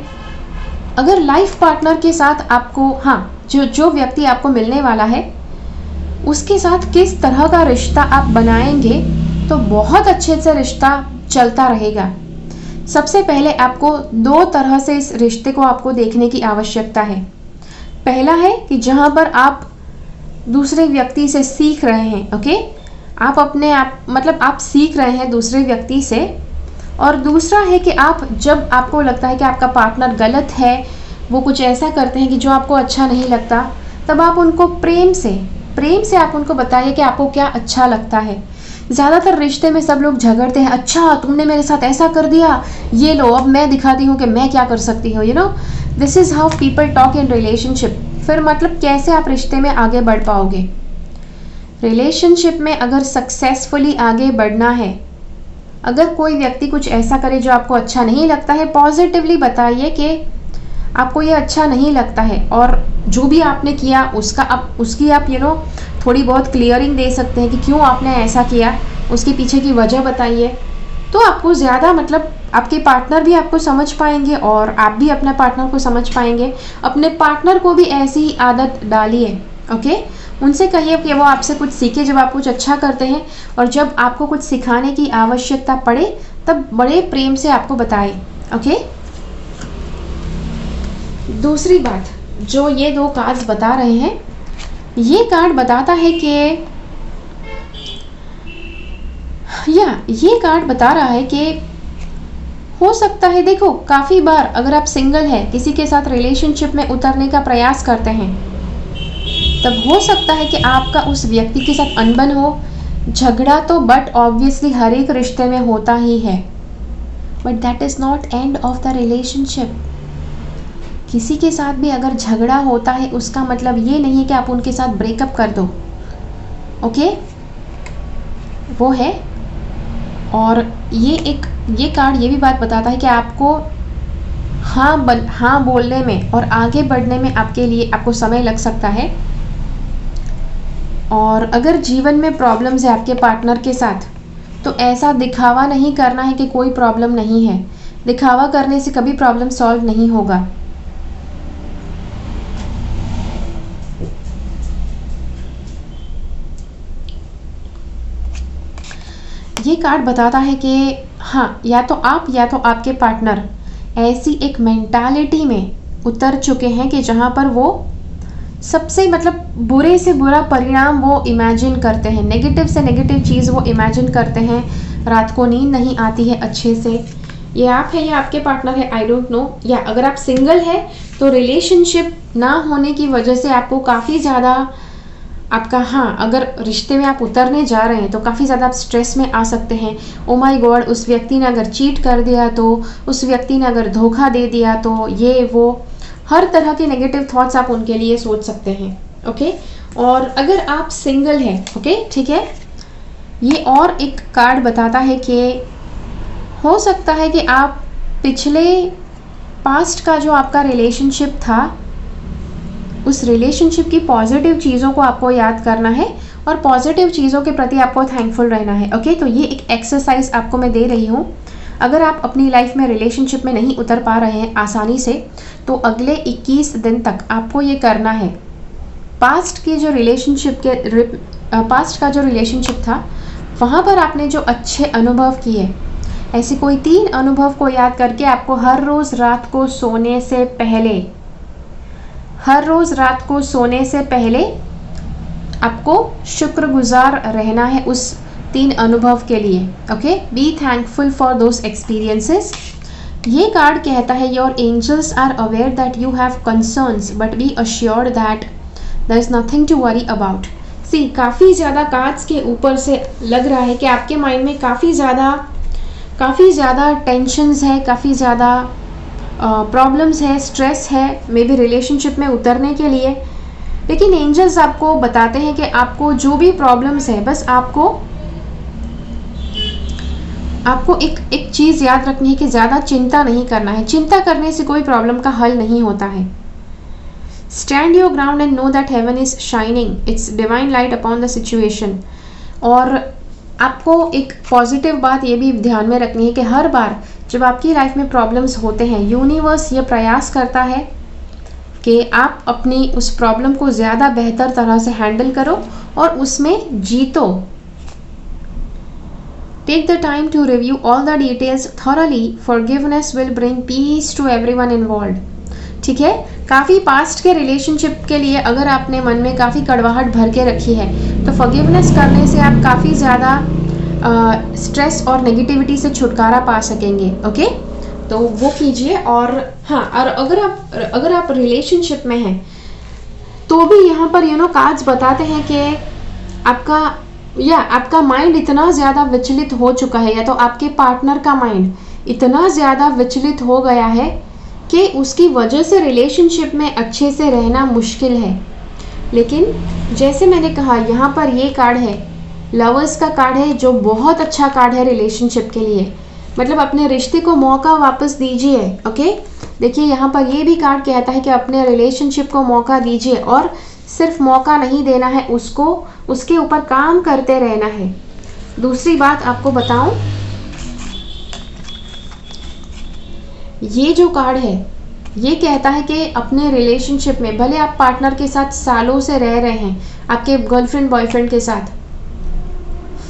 अगर लाइफ पार्टनर के साथ आपको, जो व्यक्ति आपको मिलने वाला है उसके साथ किस तरह का रिश्ता आप बनाएंगे तो बहुत अच्छे से रिश्ता चलता रहेगा। सबसे पहले आपको 2 तरह से इस रिश्ते को आपको देखने की आवश्यकता है। पहला है कि जहाँ पर आप दूसरे व्यक्ति से सीख रहे हैं। ओके, आप सीख रहे हैं दूसरे व्यक्ति से। और दूसरा है कि जब आपको लगता है कि आपका पार्टनर गलत है, वो कुछ ऐसा करते हैं कि जो आपको अच्छा नहीं लगता, तब आप उनको प्रेम से आप उनको बताइए कि आपको क्या अच्छा लगता है। ज़्यादातर रिश्ते में सब लोग झगड़ते हैं, अच्छा तुमने मेरे साथ ऐसा कर दिया, ये लो अब मैं दिखाती हूँ कि मैं क्या कर सकती हूँ। This is how people talk in relationship. फिर कैसे आप रिश्ते में आगे बढ़ पाओगे। रिलेशनशिप में अगर सक्सेसफुली आगे बढ़ना है, अगर कोई व्यक्ति कुछ ऐसा करे जो आपको अच्छा नहीं लगता है, पॉजिटिवली बताइए कि आपको ये अच्छा नहीं लगता है, और जो भी आपने किया उसकी आप थोड़ी बहुत क्लियरिंग दे सकते हैं कि क्यों आपने ऐसा किया, उसके पीछे की वजह बताइए। तो आपको ज़्यादा आपके पार्टनर भी आपको समझ पाएंगे और आप भी अपने पार्टनर को समझ पाएंगे। अपने पार्टनर को भी ऐसी ही आदत डालिए। ओके, उनसे कहिए कि वो आपसे कुछ सीखे जब आप कुछ अच्छा करते हैं, और जब आपको कुछ सिखाने की आवश्यकता पड़े तब बड़े प्रेम से आपको बताए। ओके, दूसरी बात जो ये 2 कार्ड्स बता रहे हैं, ये कार्ड बताता है कि ये कार्ड बता रहा है कि हो सकता है, देखो काफ़ी बार अगर आप सिंगल हैं, किसी के साथ रिलेशनशिप में उतरने का प्रयास करते हैं, तब हो सकता है कि आपका उस व्यक्ति के साथ अनबन हो, झगड़ा तो बट ऑब्वियसली हर एक रिश्ते में होता ही है, but that is not end of the relationship. किसी के साथ भी अगर झगड़ा होता है उसका मतलब ये नहीं है कि आप उनके साथ ब्रेकअप कर दो। ओके, वो है। और ये कार्ड ये भी बात बताता है कि आपको हाँ बोलने में और आगे बढ़ने में आपको समय लग सकता है। और अगर जीवन में प्रॉब्लम्स है आपके पार्टनर के साथ, तो ऐसा दिखावा नहीं करना है कि कोई प्रॉब्लम नहीं है। दिखावा करने से कभी प्रॉब्लम सॉल्व नहीं होगा। ये कार्ड बताता है कि या तो आप या तो आपके पार्टनर ऐसी एक मेंटालिटी में उतर चुके हैं कि जहाँ पर वो सबसे बुरे से बुरा परिणाम वो इमेजिन करते हैं, नेगेटिव से नेगेटिव चीज़ वो इमेजिन करते हैं। रात को नींद नहीं आती है अच्छे से। ये आप है या आपके पार्टनर है, आई डोंट नो। या अगर आप सिंगल है तो रिलेशनशिप ना होने की वजह से आपको काफ़ी ज़्यादा अगर रिश्ते में आप उतरने जा रहे हैं तो काफ़ी ज़्यादा आप स्ट्रेस में आ सकते हैं। ओ माय गॉड, उस व्यक्ति ने अगर चीट कर दिया तो, उस व्यक्ति ने अगर धोखा दे दिया तो, ये वो हर तरह के नेगेटिव थॉट्स आप उनके लिए सोच सकते हैं। ओके, और अगर आप सिंगल हैं, ओके ठीक है, ये और एक कार्ड बताता है कि हो सकता है कि आप पिछले पास्ट का जो आपका रिलेशनशिप था, उस रिलेशनशिप की पॉजिटिव चीज़ों को आपको याद करना है और पॉजिटिव चीज़ों के प्रति आपको थैंकफुल रहना है। ओके, तो ये एक एक्सरसाइज आपको मैं दे रही हूँ। अगर आप अपनी लाइफ में रिलेशनशिप में नहीं उतर पा रहे हैं आसानी से, तो अगले 21 दिन तक आपको ये करना है। पास्ट का जो रिलेशनशिप था, वहाँ पर आपने जो अच्छे अनुभव किए, ऐसे कोई 3 अनुभव को याद करके आपको हर रोज़ रात को सोने से पहले आपको शुक्रगुजार रहना है उस 3 अनुभव के लिए। Okay, be thankful for those experiences. ये कार्ड कहता है your angels are aware that you have concerns but be assured that there is nothing to worry about. See काफ़ी ज़्यादा कार्ड्स के ऊपर से लग रहा है कि आपके माइंड में काफ़ी ज़्यादा टेंशन्स है, काफ़ी ज़्यादा प्रॉब्लम्स है, स्ट्रेस है मे बी रिलेशनशिप में उतरने के लिए। लेकिन एंजल्स आपको बताते हैं कि आपको जो भी प्रॉब्लम्स है, बस आपको एक चीज़ याद रखनी है कि ज़्यादा चिंता नहीं करना है। चिंता करने से कोई प्रॉब्लम का हल नहीं होता है। Stand your ground and know that heaven is shining it's divine light upon the situation. और आपको एक पॉजिटिव बात ये भी ध्यान में रखनी है कि हर बार जब आपकी लाइफ में प्रॉब्लम्स होते हैं, यूनिवर्स ये प्रयास करता है कि आप अपनी उस प्रॉब्लम को ज़्यादा बेहतर तरह से हैंडल करो और उसमें जीतो। Take the time to review all the details thoroughly. Forgiveness will bring peace to everyone involved. ठीक है, काफ़ी पास्ट के रिलेशनशिप के लिए अगर आपने मन में काफ़ी कड़वाहट भर के रखी है तो फॉरगिवनेस करने से आप काफ़ी ज़्यादा स्ट्रेस और नेगेटिविटी से छुटकारा पा सकेंगे। ओके, तो वो कीजिए। और हाँ, और अगर आप रिलेशनशिप में हैं तो भी यहाँ पर कार्ड्स बताते हैं कि आपका माइंड इतना ज़्यादा विचलित हो चुका है, या तो आपके पार्टनर का माइंड इतना ज़्यादा विचलित हो गया है कि उसकी वजह से रिलेशनशिप में अच्छे से रहना मुश्किल है। लेकिन जैसे मैंने कहा, यहाँ पर ये कार्ड है, लवर्स का कार्ड है, जो बहुत अच्छा कार्ड है रिलेशनशिप के लिए। मतलब अपने रिश्ते को मौका वापस दीजिए। ओके, देखिए यहाँ पर ये भी कार्ड कहता है कि अपने रिलेशनशिप को मौका दीजिए, और सिर्फ मौका नहीं देना है, उसके ऊपर काम करते रहना है। दूसरी बात आपको बताऊं, ये जो कार्ड है ये कहता है कि अपने रिलेशनशिप में भले आप पार्टनर के साथ सालों से रह रहे हैं, आपके गर्लफ्रेंड बॉयफ्रेंड के साथ,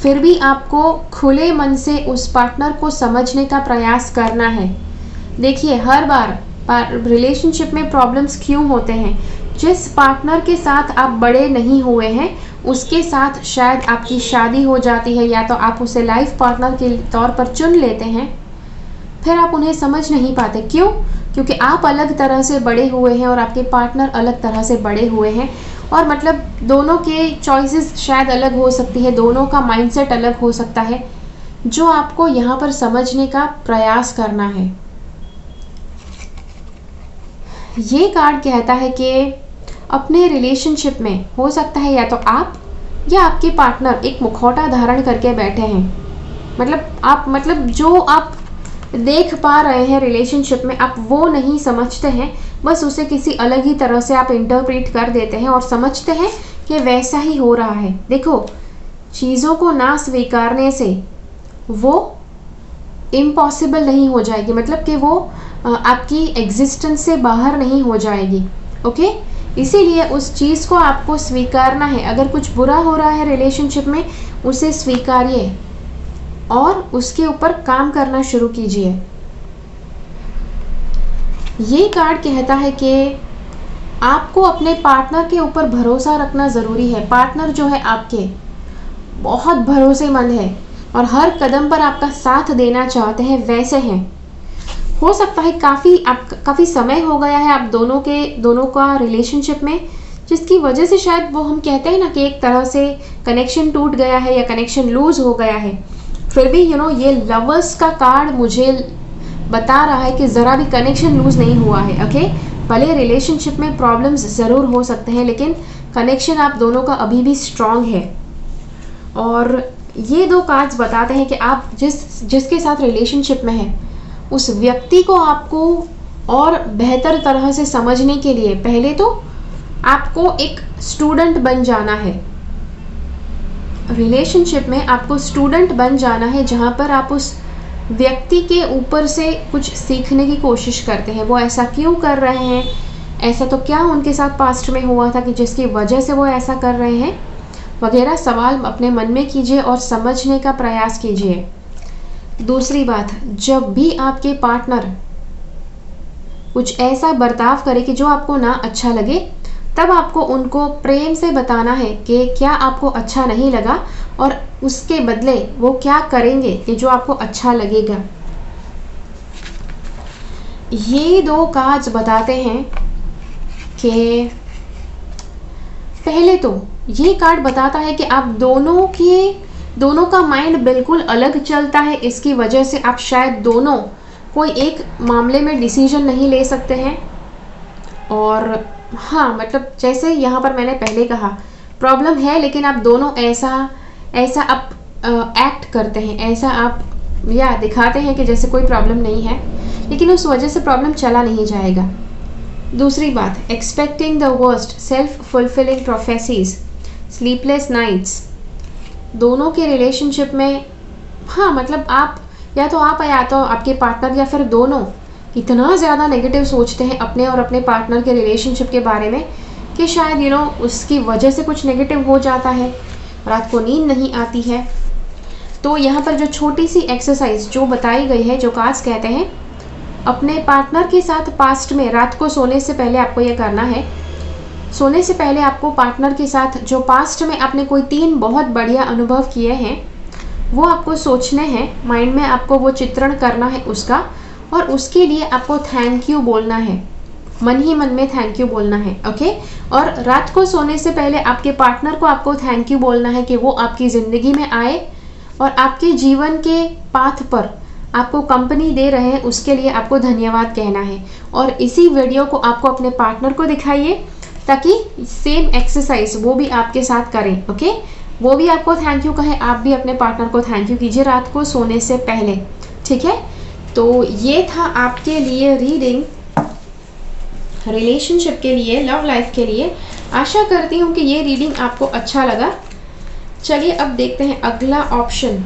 फिर भी आपको खुले मन से उस पार्टनर को समझने का प्रयास करना है। देखिए, हर बार रिलेशनशिप में प्रॉब्लम्स क्यों होते हैं? जिस पार्टनर के साथ आप बड़े नहीं हुए हैं उसके साथ शायद आपकी शादी हो जाती है, या तो आप उसे लाइफ पार्टनर के तौर पर चुन लेते हैं, फिर आप उन्हें समझ नहीं पाते। क्यों? क्योंकि आप अलग तरह से बड़े हुए हैं और आपके पार्टनर अलग तरह से बड़े हुए हैं, और मतलब दोनों के चॉइसेस शायद अलग हो सकती है, दोनों का माइंडसेट अलग हो सकता है, जो आपको यहाँ पर समझने का प्रयास करना है। ये कार्ड कहता है कि अपने रिलेशनशिप में हो सकता है या तो आप या आपके पार्टनर एक मुखौटा धारण करके बैठे हैं। मतलब जो आप देख पा रहे हैं रिलेशनशिप में, आप वो नहीं समझते हैं, बस उसे किसी अलग ही तरह से आप इंटरप्रेट कर देते हैं और समझते हैं कि वैसा ही हो रहा है। देखो, चीज़ों को ना स्वीकारने से वो इम्पॉसिबल नहीं हो जाएगी, मतलब कि वो आपकी एग्जिस्टेंस से बाहर नहीं हो जाएगी। ओके, इसीलिए उस चीज़ को आपको स्वीकारना है। अगर कुछ बुरा हो रहा है रिलेशनशिप में, उसे स्वीकारिए और उसके ऊपर काम करना शुरू कीजिए। ये कार्ड कहता है कि आपको अपने पार्टनर के ऊपर भरोसा रखना ज़रूरी है। पार्टनर जो है आपके बहुत भरोसेमंद है और हर कदम पर आपका साथ देना चाहते हैं, वैसे हैं। हो सकता है काफ़ी समय हो गया है आप दोनों का रिलेशनशिप में, जिसकी वजह से शायद वो हम कहते हैं ना कि एक तरह से कनेक्शन टूट गया है या कनेक्शन लूज हो गया है। फिर भी ये लवर्स का कार्ड मुझे बता रहा है कि ज़रा भी कनेक्शन लूज नहीं हुआ है। ओके, भले रिलेशनशिप में प्रॉब्लम्स ज़रूर हो सकते हैं, लेकिन कनेक्शन आप दोनों का अभी भी स्ट्रांग है। और ये दो कार्ड्स बताते हैं कि आप जिसके साथ रिलेशनशिप में हैं, उस व्यक्ति को आपको और बेहतर तरह से समझने के लिए पहले तो आपको एक स्टूडेंट बन जाना है। रिलेशनशिप में आपको स्टूडेंट बन जाना है, जहाँ पर आप उस व्यक्ति के ऊपर से कुछ सीखने की कोशिश करते हैं। वो ऐसा क्यों कर रहे हैं, ऐसा तो क्या उनके साथ पास्ट में हुआ था कि जिसकी वजह से वो ऐसा कर रहे हैं, वगैरह सवाल अपने मन में कीजिए और समझने का प्रयास कीजिए। दूसरी बात, जब भी आपके पार्टनर कुछ ऐसा बर्ताव करे कि जो आपको ना अच्छा लगे, तब आपको उनको प्रेम से बताना है कि क्या आपको अच्छा नहीं लगा और उसके बदले वो क्या करेंगे कि जो आपको अच्छा लगेगा। ये दो कार्ड्स बताते हैं कि पहले तो ये कार्ड बताता है कि आप दोनों का माइंड बिल्कुल अलग चलता है। इसकी वजह से आप शायद दोनों कोई एक मामले में डिसीजन नहीं ले सकते हैं। और हाँ, मतलब जैसे यहाँ पर मैंने पहले कहा, प्रॉब्लम है लेकिन आप दोनों ऐसा आप एक्ट करते हैं, ऐसा आप या दिखाते हैं कि जैसे कोई प्रॉब्लम नहीं है, लेकिन उस वजह से प्रॉब्लम चला नहीं जाएगा। दूसरी बात, expecting the worst, self fulfilling prophecies, sleepless nights. दोनों के रिलेशनशिप में हाँ, मतलब आप या तो आपके पार्टनर या फिर दोनों इतना ज़्यादा नेगेटिव सोचते हैं अपने और अपने पार्टनर के रिलेशनशिप के बारे में कि शायद उसकी वजह से कुछ नेगेटिव हो जाता है, रात को नींद नहीं आती है। तो यहाँ पर जो छोटी सी एक्सरसाइज जो बताई गई है, जो कार्ड्स कहते हैं, अपने पार्टनर के साथ पास्ट में रात को सोने से पहले आपको ये करना है। सोने से पहले आपको पार्टनर के साथ जो पास्ट में आपने कोई 3 बहुत बढ़िया अनुभव किए हैं वो आपको सोचने हैं, माइंड में आपको वो चित्रण करना है उसका, और उसके लिए आपको थैंक यू बोलना है, मन ही मन में थैंक यू बोलना है। ओके। और रात को सोने से पहले आपके पार्टनर को आपको थैंक यू बोलना है कि वो आपकी ज़िंदगी में आए और आपके जीवन के पाथ पर आपको कंपनी दे रहे हैं, उसके लिए आपको धन्यवाद कहना है। और इसी वीडियो को आपको अपने पार्टनर को दिखाइए ताकि सेम एक्सरसाइज वो भी आपके साथ करें। ओके। वो भी आपको थैंक यू कहे, आप भी अपने पार्टनर को थैंक यू कीजिए रात को सोने से पहले। ठीक है। तो ये था आपके लिए रीडिंग रिलेशनशिप के लिए, लव लाइफ के लिए। आशा करती हूँ कि ये रीडिंग आपको अच्छा लगा। चलिए अब देखते हैं अगला ऑप्शन।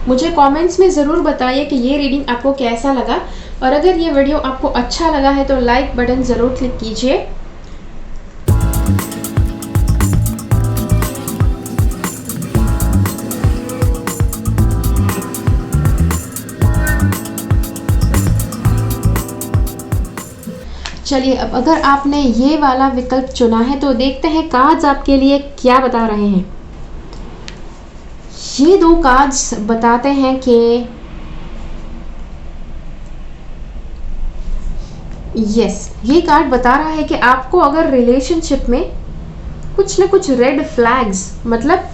मुझे कमेंट्स में ज़रूर बताइए कि ये रीडिंग आपको कैसा लगा, और अगर ये वीडियो आपको अच्छा लगा है तो लाइक बटन ज़रूर क्लिक कीजिए। चलिए अब अगर आपने ये वाला विकल्प चुना है तो देखते हैं कार्ड्स आपके लिए क्या बता रहे हैं। ये 2 कार्ड्स बताते हैं कि ये कार्ड बता रहा है कि आपको अगर रिलेशनशिप में कुछ ना कुछ रेड फ्लैग्स, मतलब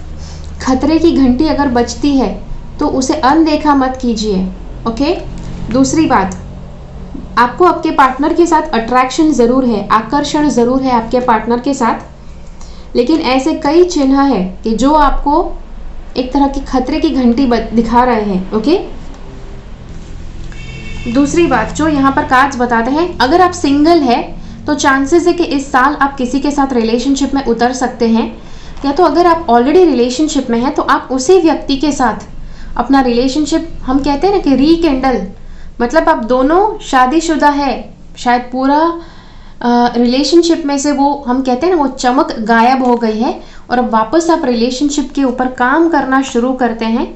खतरे की घंटी अगर बजती है तो उसे अनदेखा मत कीजिए। ओके। दूसरी बात, आपको आपके पार्टनर के साथ अट्रैक्शन ज़रूर है, आकर्षण ज़रूर है आपके पार्टनर के साथ, लेकिन ऐसे कई चिन्ह है कि जो आपको एक तरह की खतरे की घंटी दिखा रहे हैं। ओके। दूसरी बात जो यहाँ पर कार्ड्स बताते हैं, अगर आप सिंगल है तो चांसेस है कि इस साल आप किसी के साथ रिलेशनशिप में उतर सकते हैं, या तो अगर आप ऑलरेडी रिलेशनशिप में हैं तो आप उसी व्यक्ति के साथ अपना रिलेशनशिप, हम कहते हैं ना कि रीकेंडल, मतलब आप दोनों शादीशुदा है, शायद पूरा रिलेशनशिप में से वो, हम कहते हैं ना, वो चमक गायब हो गई है और अब वापस आप रिलेशनशिप के ऊपर काम करना शुरू करते हैं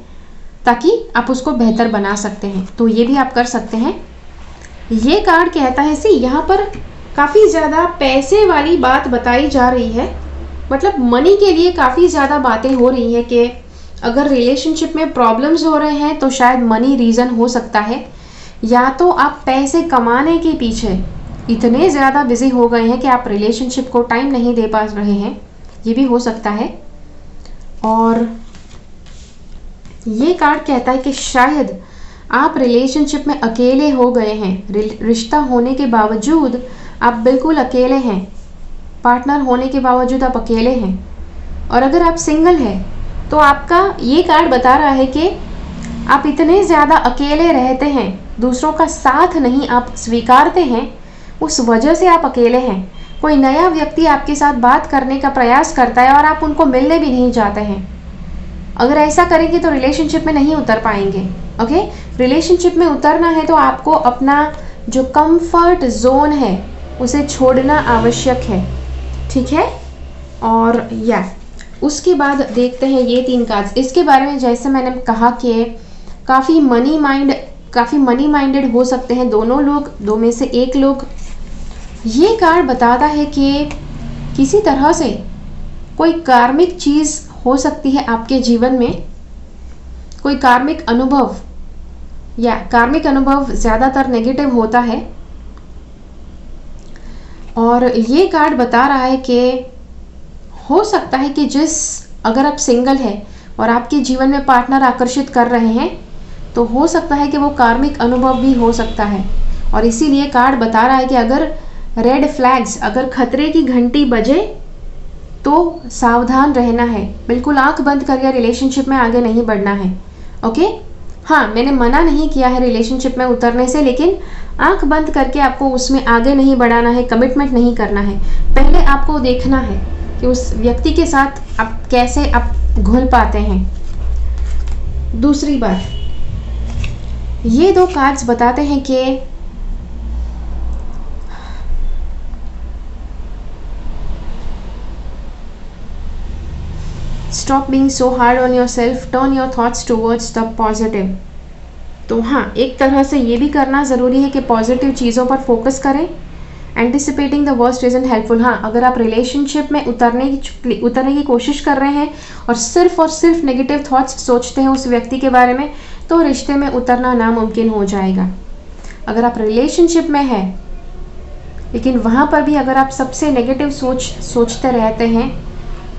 ताकि आप उसको बेहतर बना सकते हैं। तो ये भी आप कर सकते हैं। ये कार्ड कहता है यहाँ पर काफ़ी ज़्यादा पैसे वाली बात बताई जा रही है, मतलब मनी के लिए काफ़ी ज़्यादा बातें हो रही हैं कि अगर रिलेशनशिप में प्रॉब्लम्स हो रहे हैं तो शायद मनी रीज़न हो सकता है, या तो आप पैसे कमाने के पीछे इतने ज़्यादा बिजी हो गए हैं कि आप रिलेशनशिप को टाइम नहीं दे पा रहे हैं, ये भी हो सकता है। और ये कार्ड कहता है कि शायद आप रिलेशनशिप में अकेले हो गए हैं, रिश्ता होने के बावजूद आप बिल्कुल अकेले हैं, पार्टनर होने के बावजूद आप अकेले हैं। और अगर आप सिंगल हैं तो आपका ये कार्ड बता रहा है कि आप इतने ज़्यादा अकेले रहते हैं, दूसरों का साथ नहीं आप स्वीकारते हैं, उस वजह से आप अकेले हैं। कोई नया व्यक्ति आपके साथ बात करने का प्रयास करता है और आप उनको मिलने भी नहीं जाते हैं। अगर ऐसा करेंगे तो रिलेशनशिप में नहीं उतर पाएंगे। ओके। रिलेशनशिप में उतरना है तो आपको अपना जो कंफर्ट जोन है उसे छोड़ना आवश्यक है। ठीक है। और उसके बाद देखते हैं ये 3 कार्ड्स। इसके बारे में जैसे मैंने कहा कि काफ़ी मनी माइंडेड हो सकते हैं दोनों लोग, 2 में से 1 लोग। ये कार्ड बताता है कि किसी तरह से कोई कार्मिक चीज़ हो सकती है आपके जीवन में, कोई कार्मिक अनुभव, या कार्मिक अनुभव ज़्यादातर नेगेटिव होता है। और ये कार्ड बता रहा है कि हो सकता है कि अगर आप सिंगल है और आपके जीवन में पार्टनर आकर्षित कर रहे हैं, तो हो सकता है कि वो कार्मिक अनुभव भी हो सकता है। और इसीलिए कार्ड बता रहा है कि अगर रेड फ्लैग्स, अगर खतरे की घंटी बजे तो सावधान रहना है, बिल्कुल आंख बंद करके रिलेशनशिप में आगे नहीं बढ़ना है। ओके, हाँ, मैंने मना नहीं किया है रिलेशनशिप में उतरने से, लेकिन आंख बंद करके आपको उसमें आगे नहीं बढ़ाना है, कमिटमेंट नहीं करना है। पहले आपको देखना है कि उस व्यक्ति के साथ आप कैसे घुल पाते हैं। दूसरी बात, ये दो कार्ड्स बताते हैं कि stop being so hard on your self, turn your thoughts towards the positive. तो हाँ, एक तरह से ये भी करना ज़रूरी है कि पॉजिटिव चीज़ों पर फोकस करें। Anticipating the worst is helpful. हाँ, अगर आप रिलेशनशिप में उतरने की कोशिश कर रहे हैं और सिर्फ नेगेटिव थॉट्स सोचते हैं उस व्यक्ति के बारे में, तो रिश्ते में उतरना नामुमकिन हो जाएगा। अगर आप रिलेशनशिप में हैं लेकिन वहाँ पर भी अगर आप सबसे नेगेटिव सोचते रहते हैं,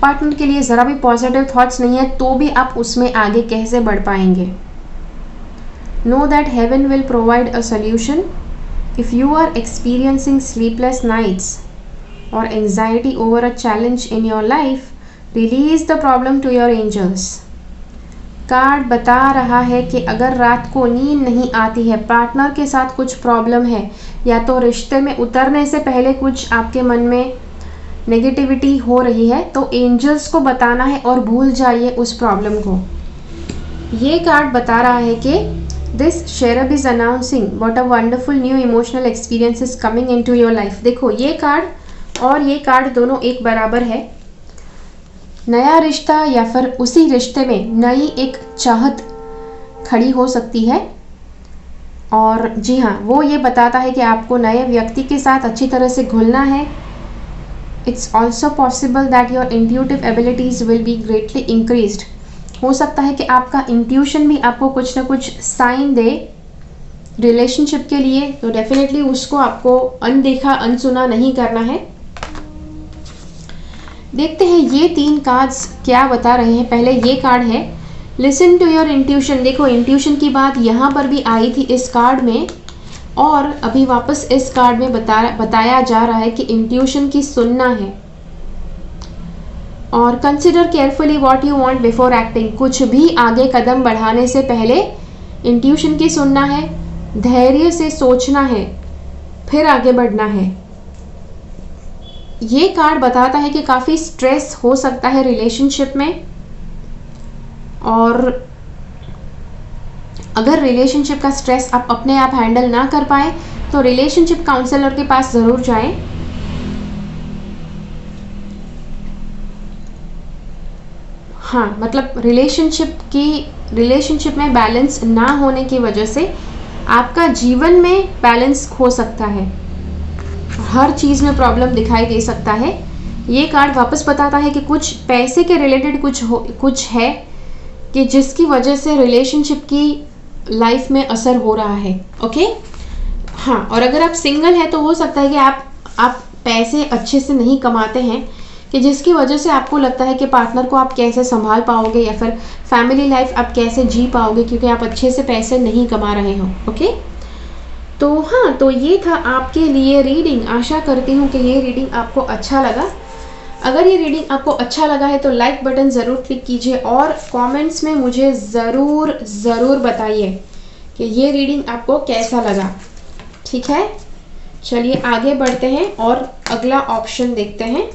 पार्टनर के लिए ज़रा भी पॉजिटिव थॉट्स नहीं है, तो भी आप उसमें आगे कैसे बढ़ पाएंगे। Know that heaven will provide a solution if you are experiencing sleepless nights or anxiety over a challenge in your life, release the problem to your angels। Card बता रहा है कि अगर रात को नींद नहीं आती है, पार्टनर के साथ कुछ प्रॉब्लम है, या तो रिश्ते में उतरने से पहले कुछ आपके मन में नेगेटिविटी हो रही है, तो एंजल्स को बताना है और भूल जाइए उस प्रॉब्लम को। ये कार्ड बता रहा है कि This cherub is announcing what a wonderful new emotional experience is coming into your life। देखो, ये कार्ड और ये कार्ड दोनों एक बराबर है। नया रिश्ता या फिर उसी रिश्ते में नई एक चाहत खड़ी हो सकती है। और जी हाँ, वो ये बताता है कि आपको नए व्यक्ति के साथ अच्छी तरह से घुलना है। It's also possible that your intuitive abilities will be greatly increased। हो सकता है कि आपका इंट्यूशन भी आपको कुछ ना कुछ साइन दे रिलेशनशिप के लिए, तो डेफिनेटली उसको आपको अनदेखा अनसुना नहीं करना है। देखते हैं ये तीन कार्ड्स क्या बता रहे हैं। पहले ये कार्ड है लिसन टू योर इंट्यूशन। देखो, इंट्यूशन की बात यहाँ पर भी आई थी इस कार्ड में, और अभी वापस इस कार्ड में बताया जा रहा है कि इंट्यूशन की सुनना है। और consider carefully what you want before acting. कुछ भी आगे कदम बढ़ाने से पहले इंट्यूशन की सुनना है, धैर्य से सोचना है, फिर आगे बढ़ना है। ये कार्ड बताता है कि काफ़ी स्ट्रेस हो सकता है रिलेशनशिप में, और अगर रिलेशनशिप का स्ट्रेस आप अपने आप हैंडल ना कर पाए तो रिलेशनशिप काउंसलर के पास ज़रूर जाएं। हाँ, मतलब रिलेशनशिप में बैलेंस ना होने की वजह से आपका जीवन में बैलेंस खो सकता है, हर चीज़ में प्रॉब्लम दिखाई दे सकता है। ये कार्ड वापस बताता है कि कुछ पैसे के रिलेटेड कुछ है कि जिसकी वजह से रिलेशनशिप की लाइफ में असर हो रहा है। ओके, हाँ, और अगर आप सिंगल हैं तो हो सकता है कि आप पैसे अच्छे से नहीं कमाते हैं, कि जिसकी वजह से आपको लगता है कि पार्टनर को आप कैसे संभाल पाओगे या फिर फैमिली लाइफ आप कैसे जी पाओगे, क्योंकि आप अच्छे से पैसे नहीं कमा रहे हो। ओके, तो हाँ, तो ये था आपके लिए रीडिंग। आशा करती हूँ कि ये रीडिंग आपको अच्छा लगा। अगर ये रीडिंग आपको अच्छा लगा है तो लाइक बटन ज़रूर क्लिक कीजिए और कमेंट्स में मुझे ज़रूर बताइए कि ये रीडिंग आपको कैसा लगा। ठीक है, चलिए आगे बढ़ते हैं और अगला ऑप्शन देखते हैं।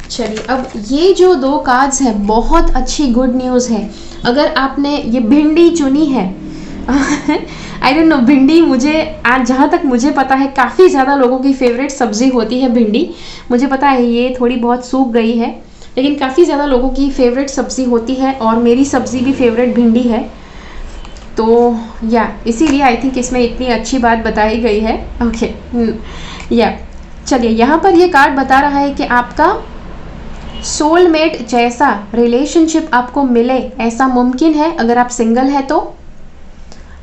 चलिए, अब ये जो दो कार्ड्स है बहुत अच्छी गुड न्यूज़ है। अगर आपने ये भिंडी चुनी है आई डोंट नो, भिंडी मुझे आज जहाँ तक मुझे पता है काफ़ी ज़्यादा लोगों की फेवरेट सब्ज़ी होती है भिंडी। मुझे पता है ये थोड़ी बहुत सूख गई है, लेकिन काफ़ी ज़्यादा लोगों की फेवरेट सब्ज़ी होती है, और मेरी सब्ज़ी भी फेवरेट भिंडी है। तो इसीलिए आई थिंक इसमें इतनी अच्छी बात बताई गई है। ओके, चलिए, यहाँ पर ये कार्ड बता रहा है कि आपका सोलमेट जैसा रिलेशनशिप आपको मिले, ऐसा मुमकिन है अगर आप सिंगल है तो।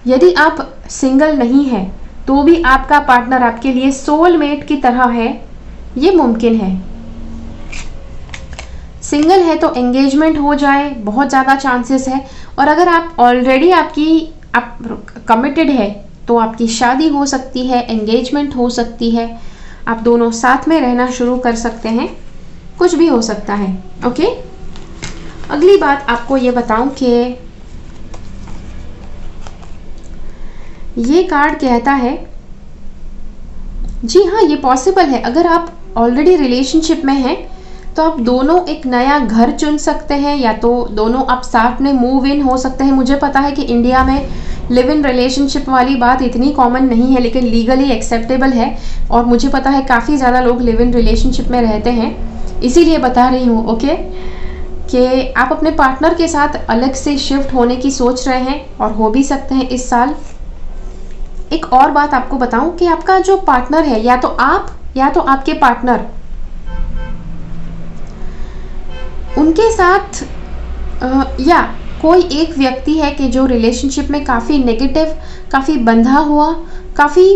यदि आप सिंगल नहीं है तो भी आपका पार्टनर आपके लिए सोलमेट की तरह है, ये मुमकिन है। सिंगल है तो एंगेजमेंट हो जाए, बहुत ज़्यादा चांसेस है। और अगर आप ऑलरेडी आप कमिटेड है तो आपकी शादी हो सकती है, एंगेजमेंट हो सकती है, आप दोनों साथ में रहना शुरू कर सकते हैं, कुछ भी हो सकता है। ओके, अगली बात आपको ये बताऊं कि ये कार्ड कहता है, जी हाँ, ये पॉसिबल है। अगर आप ऑलरेडी रिलेशनशिप में हैं तो आप दोनों एक नया घर चुन सकते हैं, या तो दोनों आप साथ में मूव इन हो सकते हैं। मुझे पता है कि इंडिया में लिव इन रिलेशनशिप वाली बात इतनी कॉमन नहीं है, लेकिन लीगली एक्सेप्टेबल है। और मुझे पता है काफ़ी ज़्यादा लोग लिव इन रिलेशनशिप में रहते हैं, इसीलिए बता रही हूँ। ओके, कि आप अपने पार्टनर के साथ अलग से शिफ्ट होने की सोच रहे हैं और हो भी सकते हैं इस साल। एक और बात आपको बताऊं कि आपका जो पार्टनर है, या तो आप या तो आपके पार्टनर, उनके साथ या कोई एक व्यक्ति है कि जो रिलेशनशिप में काफ़ी नेगेटिव, काफ़ी बंधा हुआ, काफ़ी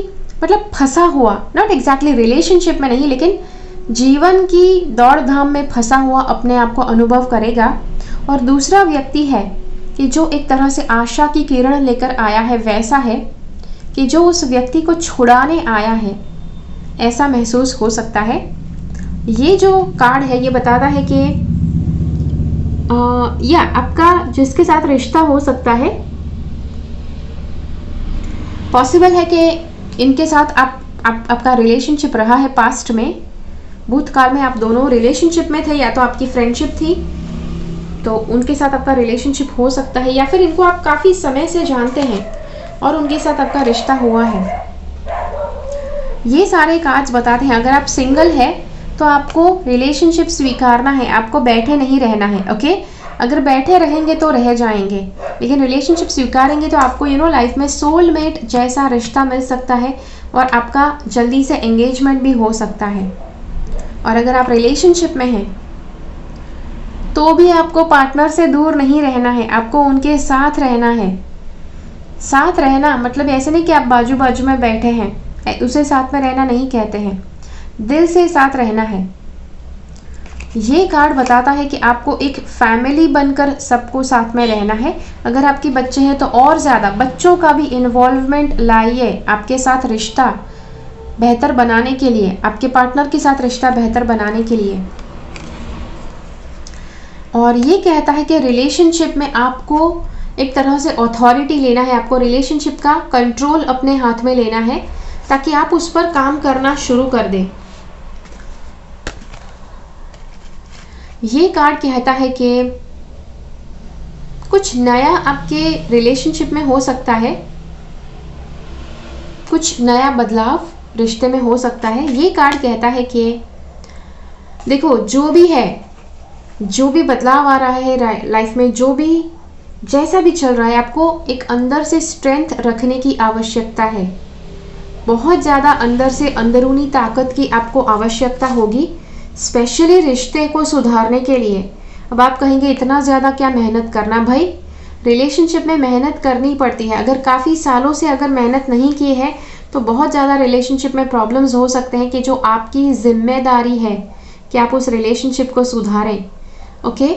मतलब फंसा हुआ, नॉट एग्जैक्टली रिलेशनशिप में नहीं, लेकिन जीवन की दौड़ धाम में फंसा हुआ अपने आप को अनुभव करेगा। और दूसरा व्यक्ति है कि जो एक तरह से आशा की किरण लेकर आया है, वैसा है कि जो उस व्यक्ति को छुड़ाने आया है, ऐसा महसूस हो सकता है। ये जो कार्ड है ये बताता है कि या आपका जिसके साथ रिश्ता हो सकता है, पॉसिबल है कि इनके साथ आपका रिलेशनशिप रहा है पास्ट में, भूतकाल में आप दोनों रिलेशनशिप में थे, या तो आपकी फ्रेंडशिप थी तो उनके साथ आपका रिलेशनशिप हो सकता है, या फिर इनको आप काफ़ी समय से जानते हैं और उनके साथ आपका रिश्ता हुआ है। ये सारे कार्ड्स बताते हैं अगर आप सिंगल है तो आपको रिलेशनशिप स्वीकारना है, आपको बैठे नहीं रहना है। ओके, अगर बैठे रहेंगे तो रह जाएंगे, लेकिन रिलेशनशिप स्वीकारेंगे तो आपको लाइफ में सोलमेट जैसा रिश्ता मिल सकता है और आपका जल्दी से एंगेजमेंट भी हो सकता है। और अगर आप रिलेशनशिप में हैं तो भी आपको पार्टनर से दूर नहीं रहना है, आपको उनके साथ रहना है। साथ रहना मतलब ऐसे नहीं कि आप बाजू बाजू में बैठे हैं, उसे साथ में रहना नहीं कहते हैं, दिल से साथ रहना है। ये कार्ड बताता है कि आपको एक फैमिली बनकर सबको साथ में रहना है। अगर आपके बच्चे हैं तो और ज़्यादा बच्चों का भी इन्वॉल्वमेंट लाइए आपके साथ रिश्ता बेहतर बनाने के लिए, आपके पार्टनर के साथ रिश्ता बेहतर बनाने के लिए। और ये कहता है कि रिलेशनशिप में आपको एक तरह से अथॉरिटी लेना है, आपको रिलेशनशिप का कंट्रोल अपने हाथ में लेना है ताकि आप उस पर काम करना शुरू कर दें। ये कार्ड कहता है कि कुछ नया आपके रिलेशनशिप में हो सकता है, कुछ नया बदलाव रिश्ते में हो सकता है। ये कार्ड कहता है कि देखो जो भी है, जो भी बदलाव आ रहा है लाइफ में, जो भी जैसा भी चल रहा है, आपको एक अंदर से स्ट्रेंथ रखने की आवश्यकता है। बहुत ज़्यादा अंदर से अंदरूनी ताकत की आपको आवश्यकता होगी, स्पेशली रिश्ते को सुधारने के लिए। अब आप कहेंगे इतना ज़्यादा क्या मेहनत करना? भाई रिलेशनशिप में मेहनत करनी पड़ती है। अगर काफ़ी सालों से अगर मेहनत नहीं की है तो बहुत ज़्यादा रिलेशनशिप में प्रॉब्लम्स हो सकते हैं कि जो आपकी जिम्मेदारी है कि आप उस रिलेशनशिप को सुधारें। ओके,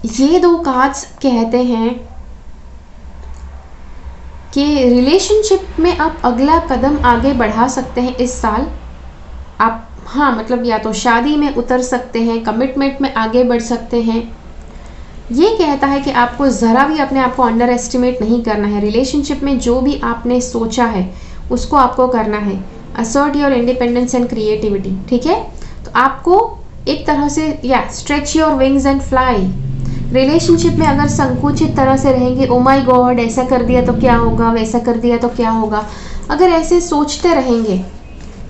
ये दो कार्ड्स कहते हैं कि रिलेशनशिप में आप अगला कदम आगे बढ़ा सकते हैं इस साल। आप मतलब या तो शादी में उतर सकते हैं, कमिटमेंट में आगे बढ़ सकते हैं। ये कहता है कि आपको ज़रा भी अपने आप को अंडर एस्टिमेट नहीं करना है। रिलेशनशिप में जो भी आपने सोचा है उसको आपको करना है। Assert your independence and creativity, ठीक है? तो आपको एक तरह से stretch your wings and fly. Relationship में अगर संकुचित तरह से रहेंगे, ओ माय गॉड ऐसा कर दिया तो क्या होगा, वैसा कर दिया तो क्या होगा, अगर ऐसे सोचते रहेंगे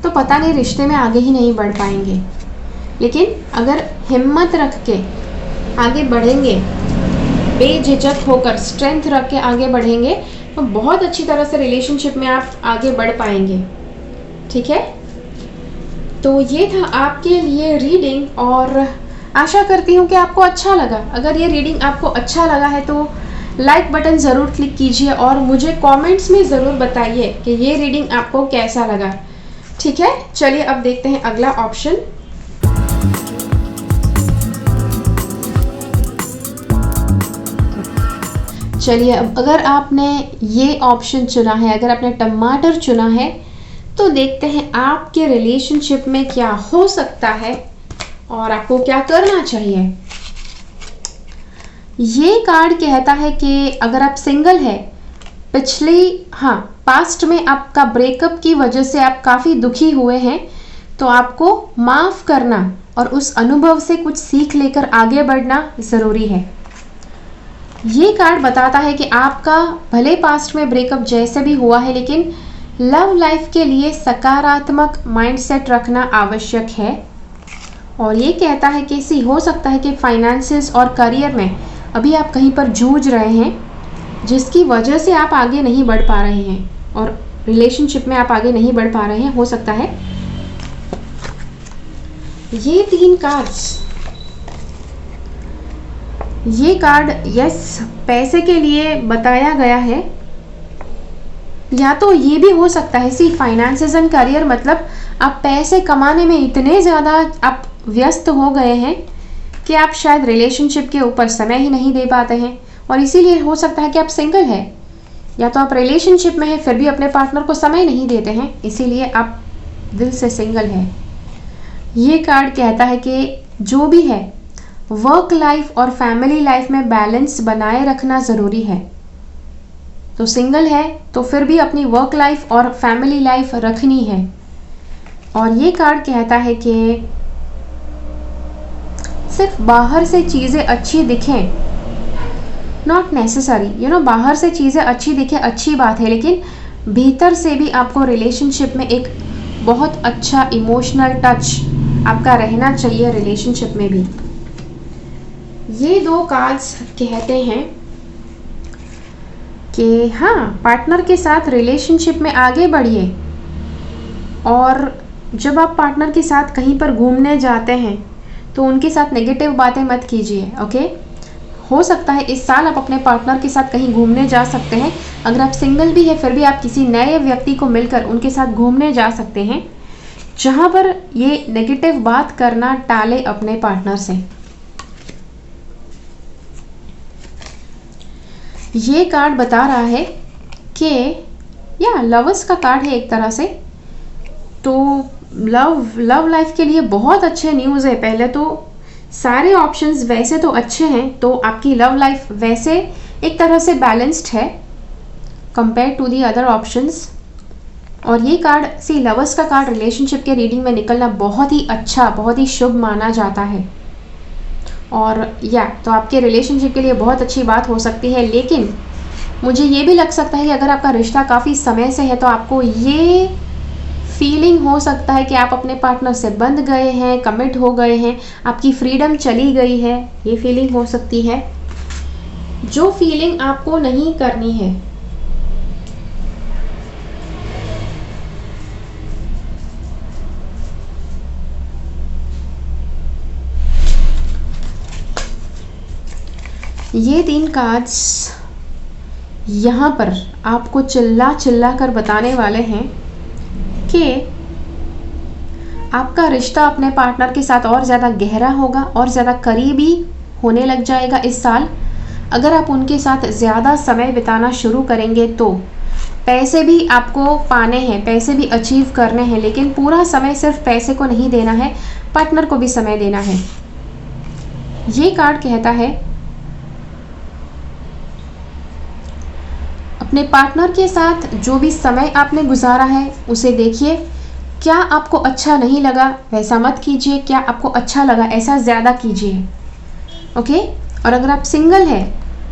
तो पता नहीं रिश्ते में आगे ही नहीं बढ़ पाएंगे। लेकिन अगर हिम्मत रख के आगे बढ़ेंगे, बेझिझक होकर स्ट्रेंथ रख के आगे बढ़ेंगे तो बहुत अच्छी तरह से रिलेशनशिप में आप आगे बढ़ पाएंगे। ठीक है, तो ये था आपके लिए रीडिंग और आशा करती हूँ कि आपको अच्छा लगा। अगर ये रीडिंग आपको अच्छा लगा है तो लाइक बटन ज़रूर क्लिक कीजिए और मुझे कमेंट्स में ज़रूर बताइए कि ये रीडिंग आपको कैसा लगा। ठीक है, चलिए अब देखते हैं अगला ऑप्शन। चलिए अब अगर आपने ये ऑप्शन चुना है, अगर आपने टमाटर चुना है, तो देखते हैं आपके रिलेशनशिप में क्या हो सकता है और आपको क्या करना चाहिए। ये कार्ड कहता है कि अगर आप सिंगल है, पास्ट में आपका ब्रेकअप की वजह से आप काफ़ी दुखी हुए हैं, तो आपको माफ़ करना और उस अनुभव से कुछ सीख लेकर आगे बढ़ना ज़रूरी है। ये कार्ड बताता है कि आपका भले पास्ट में ब्रेकअप जैसे भी हुआ है, लेकिन लव लाइफ के लिए सकारात्मक माइंडसेट रखना आवश्यक है। और ये कहता है कि हो सकता है कि फाइनेंसेस और करियर में अभी आप कहीं पर जूझ रहे हैं, जिसकी वजह से आप आगे नहीं बढ़ पा रहे हैं और रिलेशनशिप में आप आगे नहीं बढ़ पा रहे हैं, हो सकता है। ये 3 कार्ड्स, ये कार्ड पैसे के लिए बताया गया है, या तो ये भी हो सकता है फाइनेंसेस एंड करियर, मतलब आप पैसे कमाने में इतने ज़्यादा आप व्यस्त हो गए हैं कि आप शायद रिलेशनशिप के ऊपर समय ही नहीं दे पाते हैं, और इसीलिए हो सकता है कि आप सिंगल हैं, या तो आप रिलेशनशिप में हैं फिर भी अपने पार्टनर को समय नहीं देते हैं, इसीलिए आप दिल से सिंगल हैं। ये कार्ड कहता है कि जो भी है वर्क लाइफ और फैमिली लाइफ में बैलेंस बनाए रखना ज़रूरी है। तो सिंगल है तो फिर भी अपनी वर्क लाइफ और फैमिली लाइफ रखनी है। और ये कार्ड कहता है कि सिर्फ बाहर से चीज़ें अच्छी दिखें, नॉट नेसेसरी, बाहर से चीज़ें अच्छी दिखें अच्छी बात है, लेकिन भीतर से भी आपको रिलेशनशिप में एक बहुत अच्छा इमोशनल टच आपका रहना चाहिए रिलेशनशिप में भी। ये 2 कार्ड्स कहते हैं कि पार्टनर के साथ रिलेशनशिप में आगे बढ़िए, और जब आप पार्टनर के साथ कहीं पर घूमने जाते हैं तो उनके साथ नेगेटिव बातें मत कीजिए। ओके, हो सकता है इस साल आप अपने पार्टनर के साथ कहीं घूमने जा सकते हैं। अगर आप सिंगल भी है फिर भी आप किसी नए व्यक्ति को मिलकर उनके साथ घूमने जा सकते हैं, जहां पर ये नेगेटिव बात करना टाले अपने पार्टनर से। ये कार्ड बता रहा है कि लवर्स का कार्ड है एक तरह से, तो लव लाइफ के लिए बहुत अच्छे न्यूज़ है। पहले तो सारे ऑप्शंस वैसे तो अच्छे हैं, तो आपकी लव लाइफ वैसे एक तरह से बैलेंस्ड है compare to the other options. और ये कार्ड लवर्स का कार्ड रिलेशनशिप के रीडिंग में निकलना बहुत ही अच्छा, बहुत ही शुभ माना जाता है। और तो आपके रिलेशनशिप के लिए बहुत अच्छी बात हो सकती है, लेकिन मुझे ये भी लग सकता है कि अगर आपका रिश्ता काफ़ी समय से है तो आपको ये फीलिंग हो सकता है कि आप अपने पार्टनर से बंध गए हैं, कमिट हो गए हैं, आपकी फ्रीडम चली गई है, ये फीलिंग हो सकती है, जो फीलिंग आपको नहीं करनी है। ये 3 कार्ड्स यहाँ पर आपको चिल्ला चिल्ला कर बताने वाले हैं कि आपका रिश्ता अपने पार्टनर के साथ और ज़्यादा गहरा होगा और ज़्यादा करीबी होने लग जाएगा इस साल। अगर आप उनके साथ ज़्यादा समय बिताना शुरू करेंगे तो पैसे भी आपको पाने हैं, पैसे भी अचीव करने हैं, लेकिन पूरा समय सिर्फ पैसे को नहीं देना है, पार्टनर को भी समय देना है। ये कार्ड कहता है अपने पार्टनर के साथ जो भी समय आपने गुजारा है उसे देखिए, क्या आपको अच्छा नहीं लगा वैसा मत कीजिए, क्या आपको अच्छा लगा ऐसा ज़्यादा कीजिए। ओके, और अगर आप सिंगल हैं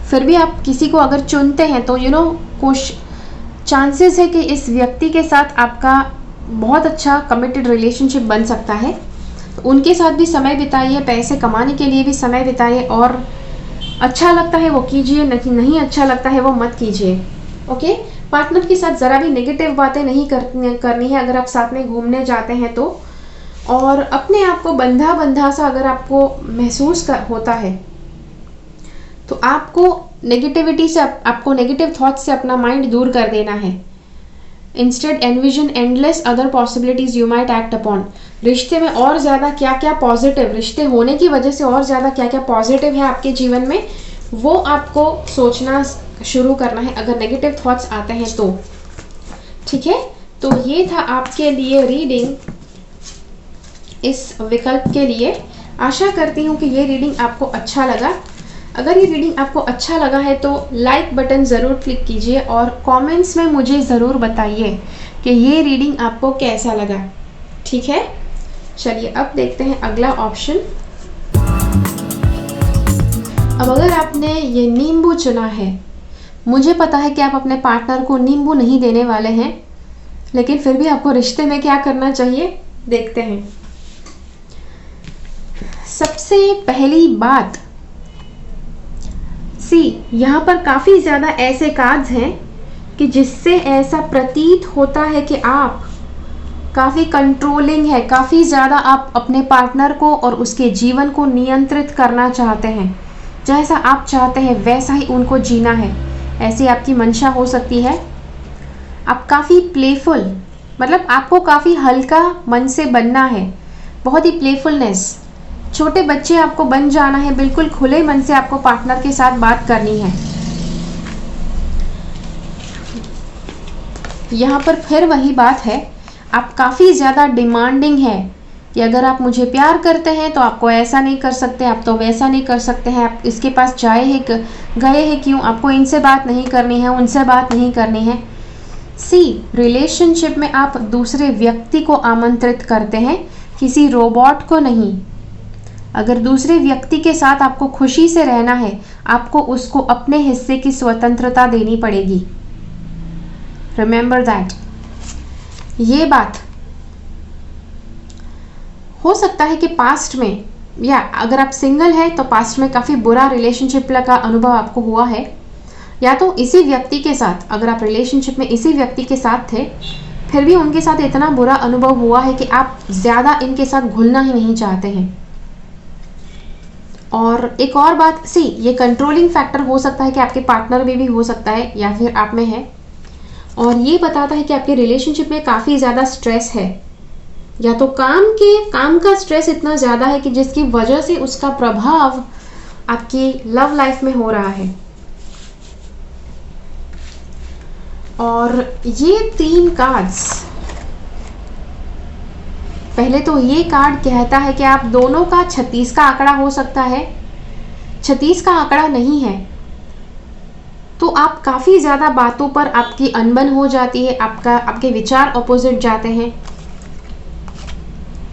फिर भी आप किसी को अगर चुनते हैं तो कुछ चांसेस है कि इस व्यक्ति के साथ आपका बहुत अच्छा कमिटेड रिलेशनशिप बन सकता है। तो उनके साथ भी समय बिताइए, पैसे कमाने के लिए भी समय बिताइए, और अच्छा लगता है वो कीजिए, नहीं अच्छा लगता है वो मत कीजिए। ओके, पार्टनर के साथ ज़रा भी नेगेटिव बातें नहीं करनी है अगर आप साथ में घूमने जाते हैं तो। और अपने आप को बंधा बंधा सा अगर आपको महसूस होता है तो आपको नेगेटिविटी से, आपको नेगेटिव थॉट से अपना माइंड दूर कर देना है। Instead envision endless other possibilities you might act upon. रिश्ते में और ज़्यादा क्या क्या पॉजिटिव, रिश्ते होने की वजह से और ज़्यादा क्या क्या पॉजिटिव है आपके जीवन में, वो आपको सोचना शुरू करना है अगर नेगेटिव थॉट्स आते हैं तो। ठीक है, तो ये था आपके लिए रीडिंग इस विकल्प के लिए। आशा करती हूँ कि ये रीडिंग आपको अच्छा लगा। अगर ये रीडिंग आपको अच्छा लगा है तो लाइक बटन ज़रूर क्लिक कीजिए और कमेंट्स में मुझे ज़रूर बताइए कि ये रीडिंग आपको कैसा लगा। ठीक है, चलिए अब देखते हैं अगला ऑप्शन। अब अगर आपने ये नींबू चुना है, मुझे पता है कि आप अपने पार्टनर को नींबू नहीं देने वाले हैं, लेकिन फिर भी आपको रिश्ते में क्या करना चाहिए, देखते हैं। सबसे पहली बात, यहाँ पर काफ़ी ज़्यादा ऐसे कार्ड्स हैं कि जिससे ऐसा प्रतीत होता है कि आप काफ़ी कंट्रोलिंग है, काफ़ी ज़्यादा आप अपने पार्टनर को और उसके जीवन को नियंत्रित करना चाहते हैं। जैसा आप चाहते हैं वैसा ही उनको जीना है, ऐसी आपकी मंशा हो सकती है। आप काफ़ी प्लेफुल, मतलब आपको काफ़ी हल्का मन से बनना है, बहुत ही प्लेफुलनेस, छोटे बच्चे आपको बन जाना है, बिल्कुल खुले मन से आपको पार्टनर के साथ बात करनी है। यहाँ पर फिर वही बात है, आप काफ़ी ज़्यादा डिमांडिंग है कि अगर आप मुझे प्यार करते हैं तो आपको ऐसा नहीं कर सकते, आप तो वैसा नहीं कर सकते हैं, आप इसके पास गए हैं क्यों, आपको इनसे बात नहीं करनी है, उनसे बात नहीं करनी है। रिलेशनशिप में आप दूसरे व्यक्ति को आमंत्रित करते हैं, किसी रोबोट को नहीं। अगर दूसरे व्यक्ति के साथ आपको खुशी से रहना है, आपको उसको अपने हिस्से की स्वतंत्रता देनी पड़ेगी। Remember that. ये बात हो सकता है कि पास्ट में, या अगर आप सिंगल है तो पास्ट में काफ़ी बुरा रिलेशनशिप का अनुभव आपको हुआ है, या तो इसी व्यक्ति के साथ, अगर आप रिलेशनशिप में इसी व्यक्ति के साथ थे फिर भी उनके साथ इतना बुरा अनुभव हुआ है कि आप ज़्यादा इनके साथ घुलना ही नहीं चाहते हैं। और एक और बात, ये कंट्रोलिंग फैक्टर हो सकता है कि आपके पार्टनर में भी हो सकता है या फिर आप में है, और ये बताता है कि आपके रिलेशनशिप में काफ़ी ज़्यादा स्ट्रेस है, या तो काम का स्ट्रेस इतना ज़्यादा है कि जिसकी वजह से उसका प्रभाव आपकी लव लाइफ में हो रहा है। और ये 3 कार्ड्स, पहले तो ये कार्ड कहता है कि आप दोनों का 36 का आंकड़ा हो सकता है। 36 का आंकड़ा नहीं है तो आप काफ़ी ज़्यादा बातों पर आपकी अनबन हो जाती है, आपके विचार अपोजिट जाते हैं।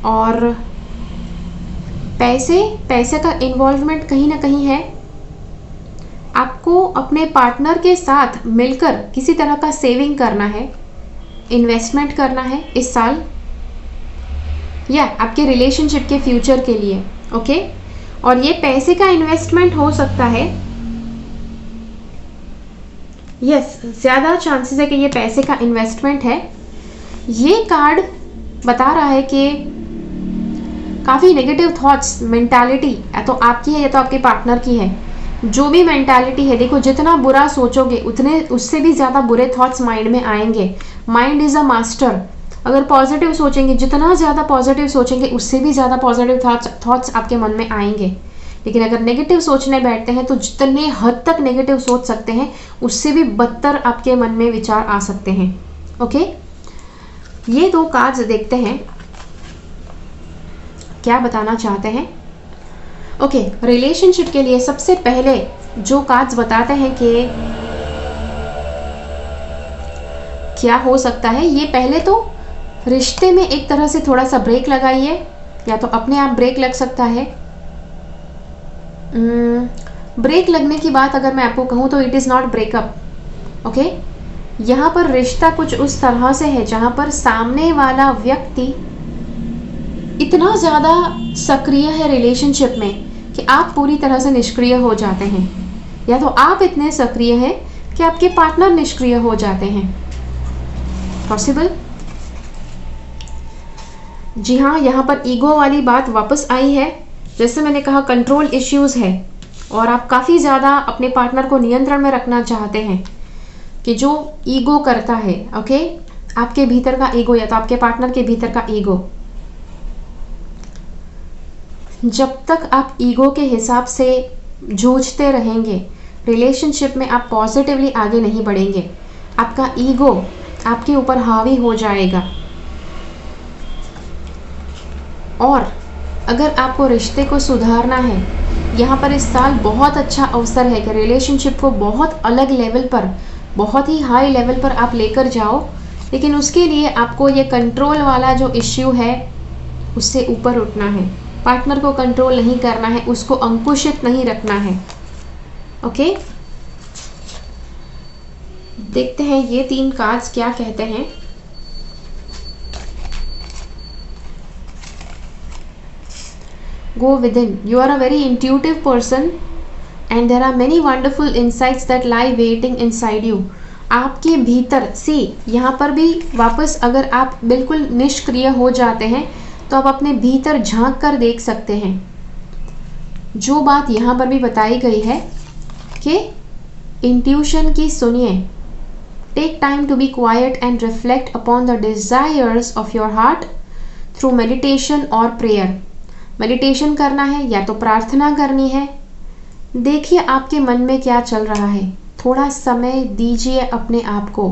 और पैसे का इन्वॉल्वमेंट कहीं ना कहीं है। आपको अपने पार्टनर के साथ मिलकर किसी तरह का सेविंग करना है, इन्वेस्टमेंट करना है इस साल, या आपके रिलेशनशिप के फ्यूचर के लिए। ओके, और ये पैसे का इन्वेस्टमेंट हो सकता है, यस, ज़्यादा चांसेस है कि ये पैसे का इन्वेस्टमेंट है। ये कार्ड बता रहा है कि काफ़ी नेगेटिव थॉट्स, मेंटालिटी या तो आपकी है या तो आपके पार्टनर की है। जो भी मेंटालिटी है, देखो जितना बुरा सोचोगे उससे भी ज़्यादा बुरे थॉट्स माइंड में आएंगे। Mind is a master. अगर पॉजिटिव सोचेंगे, जितना ज़्यादा पॉजिटिव सोचेंगे उससे भी ज़्यादा पॉजिटिव थॉट्स आपके मन में आएंगे। लेकिन अगर नेगेटिव सोचने बैठते हैं तो जितने हद तक नेगेटिव सोच सकते हैं उससे भी बदतर आपके मन में विचार आ सकते हैं। ओके, ये 2 कार्ड्स देखते हैं क्या बताना चाहते हैं। ओके, रिलेशनशिप के लिए सबसे पहले जो कार्ड्स बताते हैं कि क्या हो सकता है, ये पहले तो रिश्ते में एक तरह से थोड़ा सा ब्रेक लगाइए, या तो अपने आप ब्रेक लग सकता है। ब्रेक लगने की बात अगर मैं आपको कहूँ तो it is not breakup. Okay, यहाँ पर रिश्ता कुछ उस तरह से है जहाँ पर सामने वाला व्यक्ति इतना ज़्यादा सक्रिय है रिलेशनशिप में कि आप पूरी तरह से निष्क्रिय हो जाते हैं, या तो आप इतने सक्रिय हैं कि आपके पार्टनर निष्क्रिय हो जाते हैं। पॉसिबल? जी हाँ, यहाँ पर ईगो वाली बात वापस आई है। जैसे मैंने कहा, कंट्रोल इश्यूज है और आप काफ़ी ज़्यादा अपने पार्टनर को नियंत्रण में रखना चाहते हैं कि जो ईगो करता है। ओके, आपके भीतर का ईगो या तो आपके पार्टनर के भीतर का ईगो। जब तक आप ईगो के हिसाब से जूझते रहेंगे रिलेशनशिप में, आप पॉजिटिवली आगे नहीं बढ़ेंगे। आपका ईगो आपके ऊपर हावी हो जाएगा। और अगर आपको रिश्ते को सुधारना है, यहाँ पर इस साल बहुत अच्छा अवसर है कि रिलेशनशिप को बहुत अलग लेवल पर, बहुत ही हाई लेवल पर आप लेकर जाओ। लेकिन उसके लिए आपको ये कंट्रोल वाला जो इश्यू है उससे ऊपर उठना है। पार्टनर को कंट्रोल नहीं करना है, उसको अंकुशित नहीं रखना है। ओके, देखते हैं ये 3 कार्ड्स क्या कहते हैं। Go within. You are a very intuitive person and there are many wonderful insights that lie waiting inside you. आपके भीतर से यहाँ पर भी वापस अगर आप बिल्कुल निष्क्रिय हो जाते हैं तो आप अपने भीतर झांक कर देख सकते हैं। जो बात यहाँ पर भी बताई गई है कि इंट्यूशन की सुनिए। Take time to be quiet and reflect upon the desires of your heart through meditation और प्रेयर। मेडिटेशन करना है या तो प्रार्थना करनी है। देखिए आपके मन में क्या चल रहा है, थोड़ा समय दीजिए अपने आप को।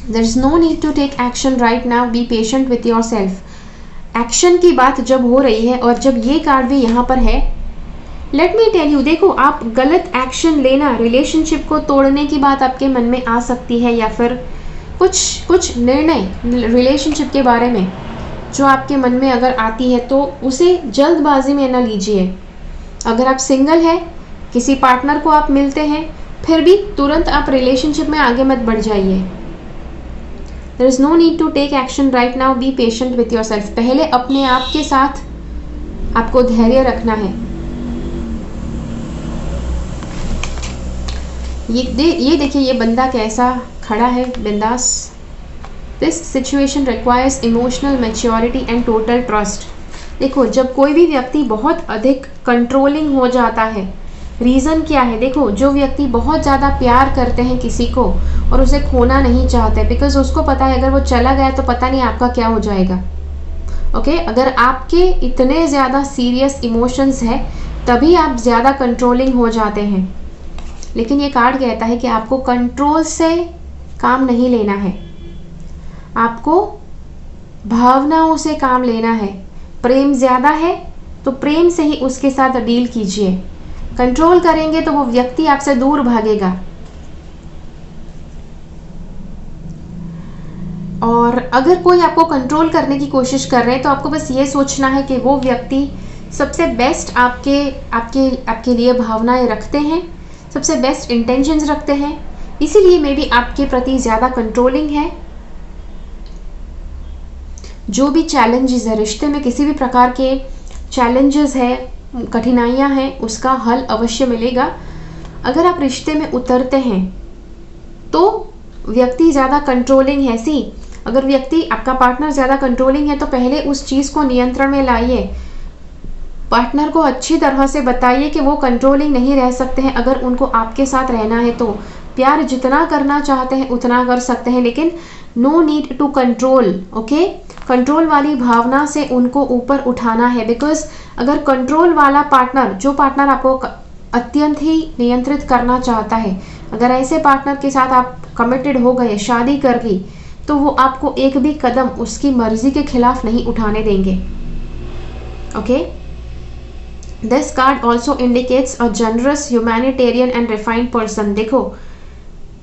There is no need to take action right now. Be patient with yourself. Action की बात जब हो रही है और जब ये कार्ड भी यहाँ पर है, लेट मी टेल यू, देखो आप गलत एक्शन लेना, रिलेशनशिप को तोड़ने की बात आपके मन में आ सकती है, या फिर कुछ निर्णय रिलेशनशिप के बारे में जो आपके मन में अगर आती है तो उसे जल्दबाजी में न लीजिए। अगर आप सिंगल है, किसी पार्टनर को आप मिलते हैं, फिर भी तुरंत आप रिलेशनशिप में आगे मत बढ़ जाइए। There is no need to take action right now. Be patient with yourself. पहले अपने आप के साथ आपको धैर्य रखना है। ये देखिए ये बंदा कैसा खड़ा है, बिंदास। This situation requires emotional maturity and total trust. देखो जब कोई भी व्यक्ति बहुत अधिक कंट्रोलिंग हो जाता है, रीज़न क्या है? देखो जो व्यक्ति बहुत ज़्यादा प्यार करते हैं किसी को और उसे खोना नहीं चाहते, बिकॉज उसको पता है अगर वो चला गया तो पता नहीं आपका क्या हो जाएगा। ओके, अगर आपके इतने ज़्यादा सीरियस इमोशंस है तभी आप ज़्यादा कंट्रोलिंग हो जाते हैं। लेकिन ये कार्ड कहता है कि आपको कंट्रोल से काम नहीं लेना है, आपको भावनाओं से काम लेना है। प्रेम ज़्यादा है तो प्रेम से ही उसके साथ डील कीजिए। कंट्रोल करेंगे तो वो व्यक्ति आपसे दूर भागेगा। और अगर कोई आपको कंट्रोल करने की कोशिश कर रहे हैं तो आपको बस ये सोचना है कि वो व्यक्ति सबसे बेस्ट आपके लिए भावनाएं रखते हैं, सबसे बेस्ट इंटेंशंस रखते हैं, इसीलिए मे बी आपके प्रति ज़्यादा कंट्रोलिंग है। जो भी चैलेंजेस है रिश्ते में, किसी भी प्रकार के चैलेंजेस है, कठिनाइयाँ हैं, उसका हल अवश्य मिलेगा। अगर आप रिश्ते में उतरते हैं तो व्यक्ति ज़्यादा कंट्रोलिंग है, अगर व्यक्ति आपका पार्टनर ज़्यादा कंट्रोलिंग है तो पहले उस चीज़ को नियंत्रण में लाइए। पार्टनर को अच्छी तरह से बताइए कि वो कंट्रोलिंग नहीं रह सकते हैं। अगर उनको आपके साथ रहना है तो प्यार जितना करना चाहते हैं उतना कर सकते हैं, लेकिन no need to control. Okay, control वाली भावना से उनको ऊपर उठाना है, बिकॉज अगर कंट्रोल वाला पार्टनर, जो पार्टनर आपको अत्यंत ही नियंत्रित करना चाहता है, अगर ऐसे पार्टनर के साथ आप कमिटेड हो गए, शादी कर ली, तो वो आपको एक भी कदम उसकी मर्जी के खिलाफ नहीं उठाने देंगे। Okay, this card also indicates a generous, humanitarian and refined person. देखो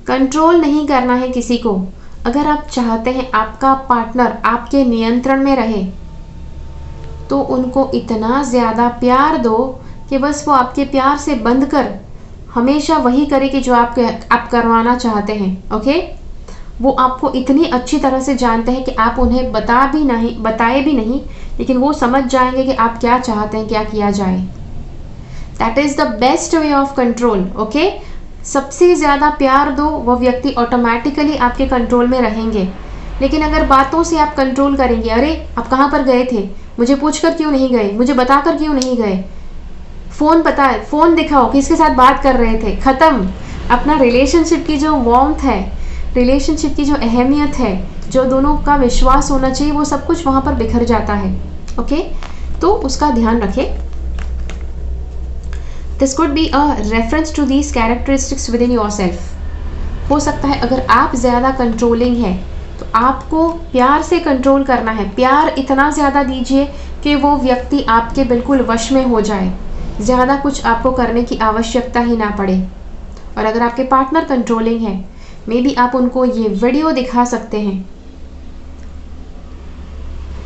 कंट्रोल नहीं करना है किसी को। अगर आप चाहते हैं आपका पार्टनर आपके नियंत्रण में रहे तो उनको इतना ज़्यादा प्यार दो कि बस वो आपके प्यार से बंद कर हमेशा वही करे कि जो आप करवाना चाहते हैं। ओके, वो आपको इतनी अच्छी तरह से जानते हैं कि आप उन्हें बताए भी नहीं, लेकिन वो समझ जाएंगे कि आप क्या चाहते हैं, क्या किया जाए। That is the best way of control. Okay, सबसे ज़्यादा प्यार दो, वो व्यक्ति ऑटोमेटिकली आपके कंट्रोल में रहेंगे। लेकिन अगर बातों से आप कंट्रोल करेंगे, अरे आप कहाँ पर गए थे, मुझे पूछकर क्यों नहीं गए, मुझे बताकर क्यों नहीं गए, फ़ोन पता है, फ़ोन दिखाओ, किसके साथ बात कर रहे थे, ख़त्म। अपना रिलेशनशिप की जो वार्मथ है, रिलेशनशिप की जो अहमियत है, जो दोनों का विश्वास होना चाहिए, वो सब कुछ वहाँ पर बिखर जाता है। ओके, तो उसका ध्यान रखें। This could be a reference to these characteristics within yourself. हो सकता है अगर आप ज़्यादा कंट्रोलिंग है तो आपको प्यार से कंट्रोल करना है। प्यार इतना ज़्यादा दीजिए कि वो व्यक्ति आपके बिल्कुल वश में हो जाए, ज़्यादा कुछ आपको करने की आवश्यकता ही ना पड़े। और अगर आपके पार्टनर कंट्रोलिंग है, मे बी आप उनको ये वीडियो दिखा सकते हैं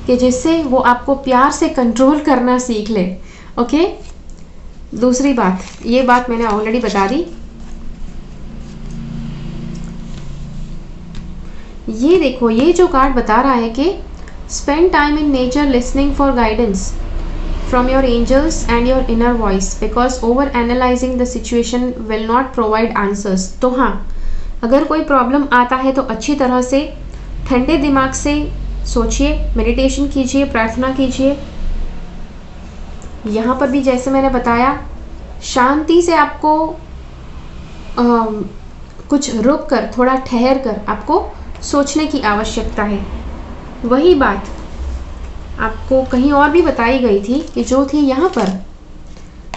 कि जिससे वो आपको प्यार से कंट्रोल करना सीख ले। ओके, दूसरी बात, ये बात मैंने ऑलरेडी बता दी। ये देखो, ये जो कार्ड बता रहा है कि spend time in nature listening for guidance from your angels and your inner voice because over analysing the situation will not provide answers. तो हाँ, अगर कोई प्रॉब्लम आता है तो अच्छी तरह से ठंडे दिमाग से सोचिए, मेडिटेशन कीजिए, प्रार्थना कीजिए। यहाँ पर भी जैसे मैंने बताया, शांति से आपको कुछ रुक कर, थोड़ा ठहर कर आपको सोचने की आवश्यकता है। वही बात आपको कहीं और भी बताई गई थी कि जो थी यहाँ पर,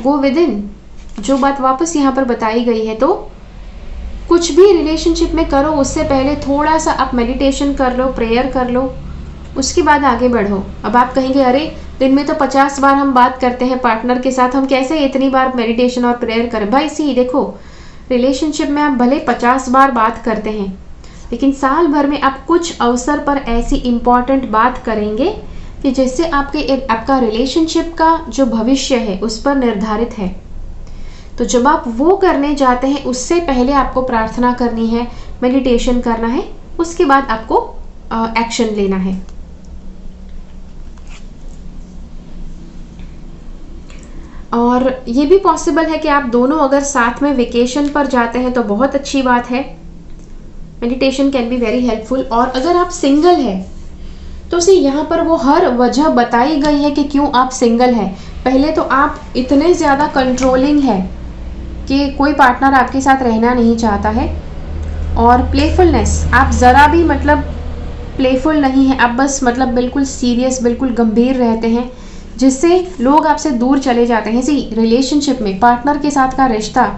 गो विद इन, जो बात वापस यहाँ पर बताई गई है। तो कुछ भी रिलेशनशिप में करो उससे पहले थोड़ा सा आप मेडिटेशन कर लो, प्रेयर कर लो, उसके बाद आगे बढ़ो। अब आप कहेंगे अरे दिन में तो 50 बार हम बात करते हैं पार्टनर के साथ, हम कैसे इतनी बार मेडिटेशन और प्रेयर करें? भाई सी देखो, रिलेशनशिप में आप भले 50 बार बात करते हैं, लेकिन साल भर में आप कुछ अवसर पर ऐसी इम्पॉर्टेंट बात करेंगे कि जिससे आपका रिलेशनशिप का जो भविष्य है उस पर निर्धारित है। तो जब आप वो करने जाते हैं उससे पहले आपको प्रार्थना करनी है, मेडिटेशन करना है, उसके बाद आपको एक्शन लेना है। और ये भी पॉसिबल है कि आप दोनों अगर साथ में वेकेशन पर जाते हैं तो बहुत अच्छी बात है। Meditation can be very helpful. और अगर आप सिंगल है तो सी यहाँ पर वो हर वजह बताई गई है कि क्यों आप सिंगल है। पहले तो आप इतने ज़्यादा कंट्रोलिंग है कि कोई पार्टनर आपके साथ रहना नहीं चाहता है। और प्लेफुलनेस, आप ज़रा भी मतलब प्लेफुल नहीं है, आप बस मतलब बिल्कुल सीरियस, बिल्कुल गंभीर रहते हैं, जिससे लोग आपसे दूर चले जाते हैं। सी रिलेशनशिप में पार्टनर के साथ का रिश्ता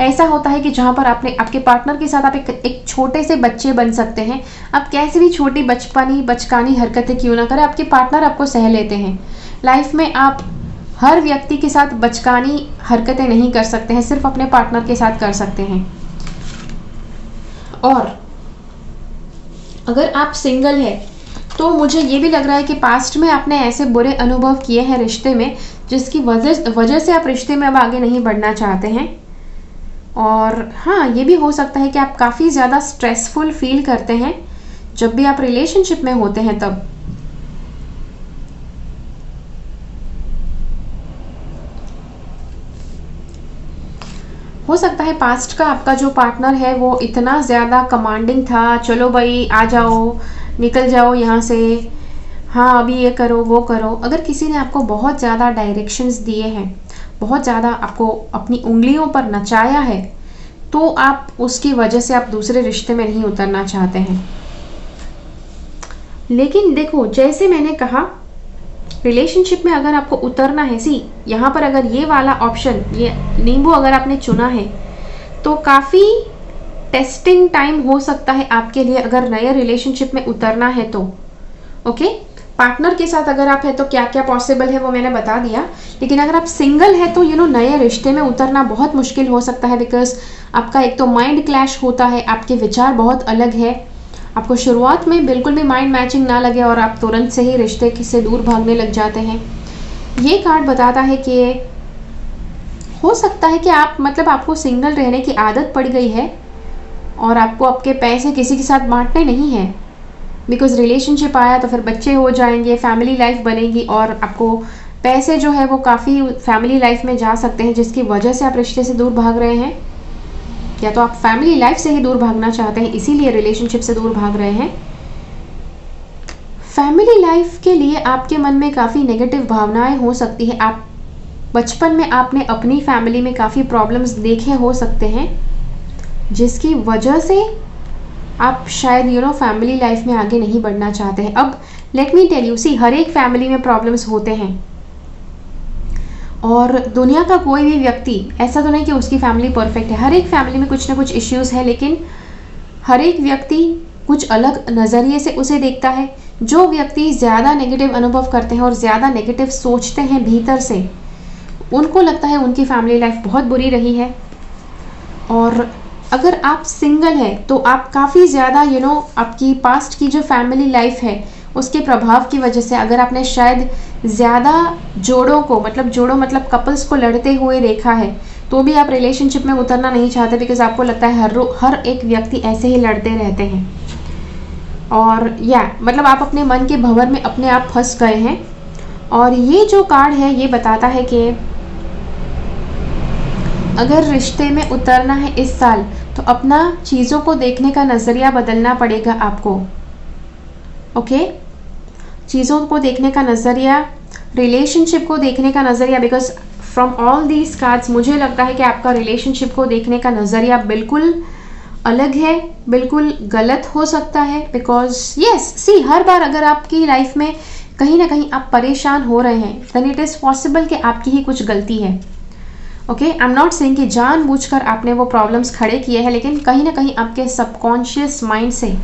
ऐसा होता है कि जहाँ पर आपके पार्टनर के साथ आप एक छोटे से बच्चे बन सकते हैं। आप कैसी भी छोटी बचकानी हरकतें क्यों ना करें, आपके पार्टनर आपको सह लेते हैं। लाइफ में आप हर व्यक्ति के साथ बचकानी हरकतें नहीं कर सकते हैं, सिर्फ अपने पार्टनर के साथ कर सकते हैं। और अगर आप सिंगल है तो मुझे ये भी लग रहा है कि पास्ट में आपने ऐसे बुरे अनुभव किए हैं रिश्ते में, जिसकी वजह से आप रिश्ते में अब आगे नहीं बढ़ना चाहते हैं। और हाँ, ये भी हो सकता है कि आप काफ़ी ज़्यादा स्ट्रेसफुल फील करते हैं जब भी आप रिलेशनशिप में होते हैं। तब हो सकता है पास्ट का आपका जो पार्टनर है वो इतना ज़्यादा कमांडिंग था, चलो भाई आ जाओ, निकल जाओ यहाँ से, हाँ अभी ये करो वो करो। अगर किसी ने आपको बहुत ज़्यादा डायरेक्शंस दिए हैं, बहुत ज़्यादा आपको अपनी उंगलियों पर नचाया है, तो आप उसकी वजह से आप दूसरे रिश्ते में नहीं उतरना चाहते हैं। लेकिन देखो, जैसे मैंने कहा, रिलेशनशिप में अगर आपको उतरना है, सी यहाँ पर अगर ये वाला ऑप्शन, ये नींबू अगर आपने चुना है, तो काफ़ी टेस्टिंग टाइम हो सकता है आपके लिए अगर नए रिलेशनशिप में उतरना है तो। ओके, पार्टनर के साथ अगर आप है तो क्या क्या पॉसिबल है वो मैंने बता दिया। लेकिन अगर आप सिंगल है तो नए रिश्ते में उतरना बहुत मुश्किल हो सकता है, बिकॉज आपका एक तो माइंड क्लैश होता है, आपके विचार बहुत अलग है, आपको शुरुआत में बिल्कुल भी माइंड मैचिंग ना लगे और आप तुरंत से ही रिश्ते से दूर भागने लग जाते हैं। ये कार्ड बताता है कि हो सकता है कि आप मतलब आपको सिंगल रहने की आदत पड़ गई है और आपको आपके पैसे किसी के साथ बांटने नहीं है, बिकॉज रिलेशनशिप आया तो फिर बच्चे हो जाएंगे, फैमिली लाइफ बनेगी और आपको पैसे जो है वो काफ़ी फैमिली लाइफ में जा सकते हैं, जिसकी वजह से आप रिश्ते से दूर भाग रहे हैं। या तो आप फैमिली लाइफ से ही दूर भागना चाहते हैं, इसीलिए रिलेशनशिप से दूर भाग रहे हैं। फैमिली लाइफ के लिए आपके मन में काफ़ी नेगेटिव भावनाएं हो सकती है। आप बचपन में आपने अपनी फैमिली में काफ़ी प्रॉब्लम्स देखे हो सकते हैं, जिसकी वजह से आप शायद फैमिली लाइफ में आगे नहीं बढ़ना चाहते हैं। अब लेट मी टेल यू, सी हर एक फैमिली में प्रॉब्लम्स होते हैं और दुनिया का कोई भी व्यक्ति ऐसा तो नहीं कि उसकी फैमिली परफेक्ट है। हर एक फैमिली में कुछ ना कुछ इश्यूज है, लेकिन हर एक व्यक्ति कुछ अलग नज़रिए से उसे देखता है। जो व्यक्ति ज़्यादा नेगेटिव अनुभव करते हैं और ज़्यादा नेगेटिव सोचते हैं भीतर से, उनको लगता है उनकी फैमिली लाइफ बहुत बुरी रही है। और अगर आप सिंगल हैं तो आप काफ़ी ज़्यादा आपकी पास्ट की जो फैमिली लाइफ है उसके प्रभाव की वजह से, अगर आपने शायद ज़्यादा जोड़ों मतलब कपल्स को लड़ते हुए देखा है, तो भी आप रिलेशनशिप में उतरना नहीं चाहते, बिकॉज आपको लगता है हर एक व्यक्ति ऐसे ही लड़ते रहते हैं। और मतलब आप अपने मन के भंवर में अपने आप फंस गए हैं। और ये जो कार्ड है ये बताता है कि अगर रिश्ते में उतरना है इस साल, तो अपना चीज़ों को देखने का नज़रिया बदलना पड़ेगा आपको। ओके, चीज़ों को देखने का नज़रिया, रिलेशनशिप को देखने का नज़रिया, because from all these cards मुझे लगता है कि आपका रिलेशनशिप को देखने का नज़रिया बिल्कुल अलग है, बिल्कुल गलत हो सकता है। बिकॉज सी हर बार अगर आपकी लाइफ में कहीं ना कहीं आप परेशान हो रहे हैं, देन इट इज़ पॉसिबल कि आपकी ही कुछ गलती है। Okay, I am not saying कि जानबूझकर आपने वो प्रॉब्लम्स खड़े किए हैं, लेकिन कहीं ना कहीं आपके सबकॉन्शियस माइंड से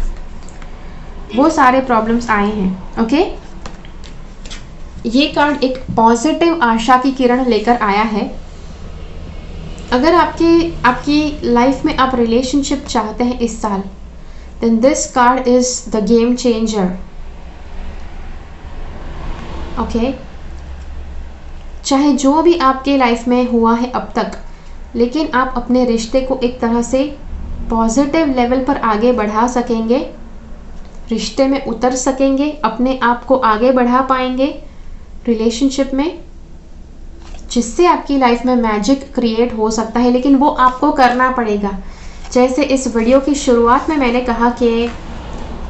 वो सारे प्रॉब्लम्स आए हैं। ओके, ये कार्ड एक पॉजिटिव आशा की किरण लेकर आया है। अगर आपकी लाइफ में आप रिलेशनशिप चाहते हैं इस साल, then this card is the game changer. Okay, चाहे जो भी आपके लाइफ में हुआ है अब तक, लेकिन आप अपने रिश्ते को एक तरह से पॉजिटिव लेवल पर आगे बढ़ा सकेंगे, रिश्ते में उतर सकेंगे, अपने आप को आगे बढ़ा पाएंगे रिलेशनशिप में, जिससे आपकी लाइफ में मैजिक क्रिएट हो सकता है। लेकिन वो आपको करना पड़ेगा। जैसे इस वीडियो की शुरुआत में मैंने कहा कि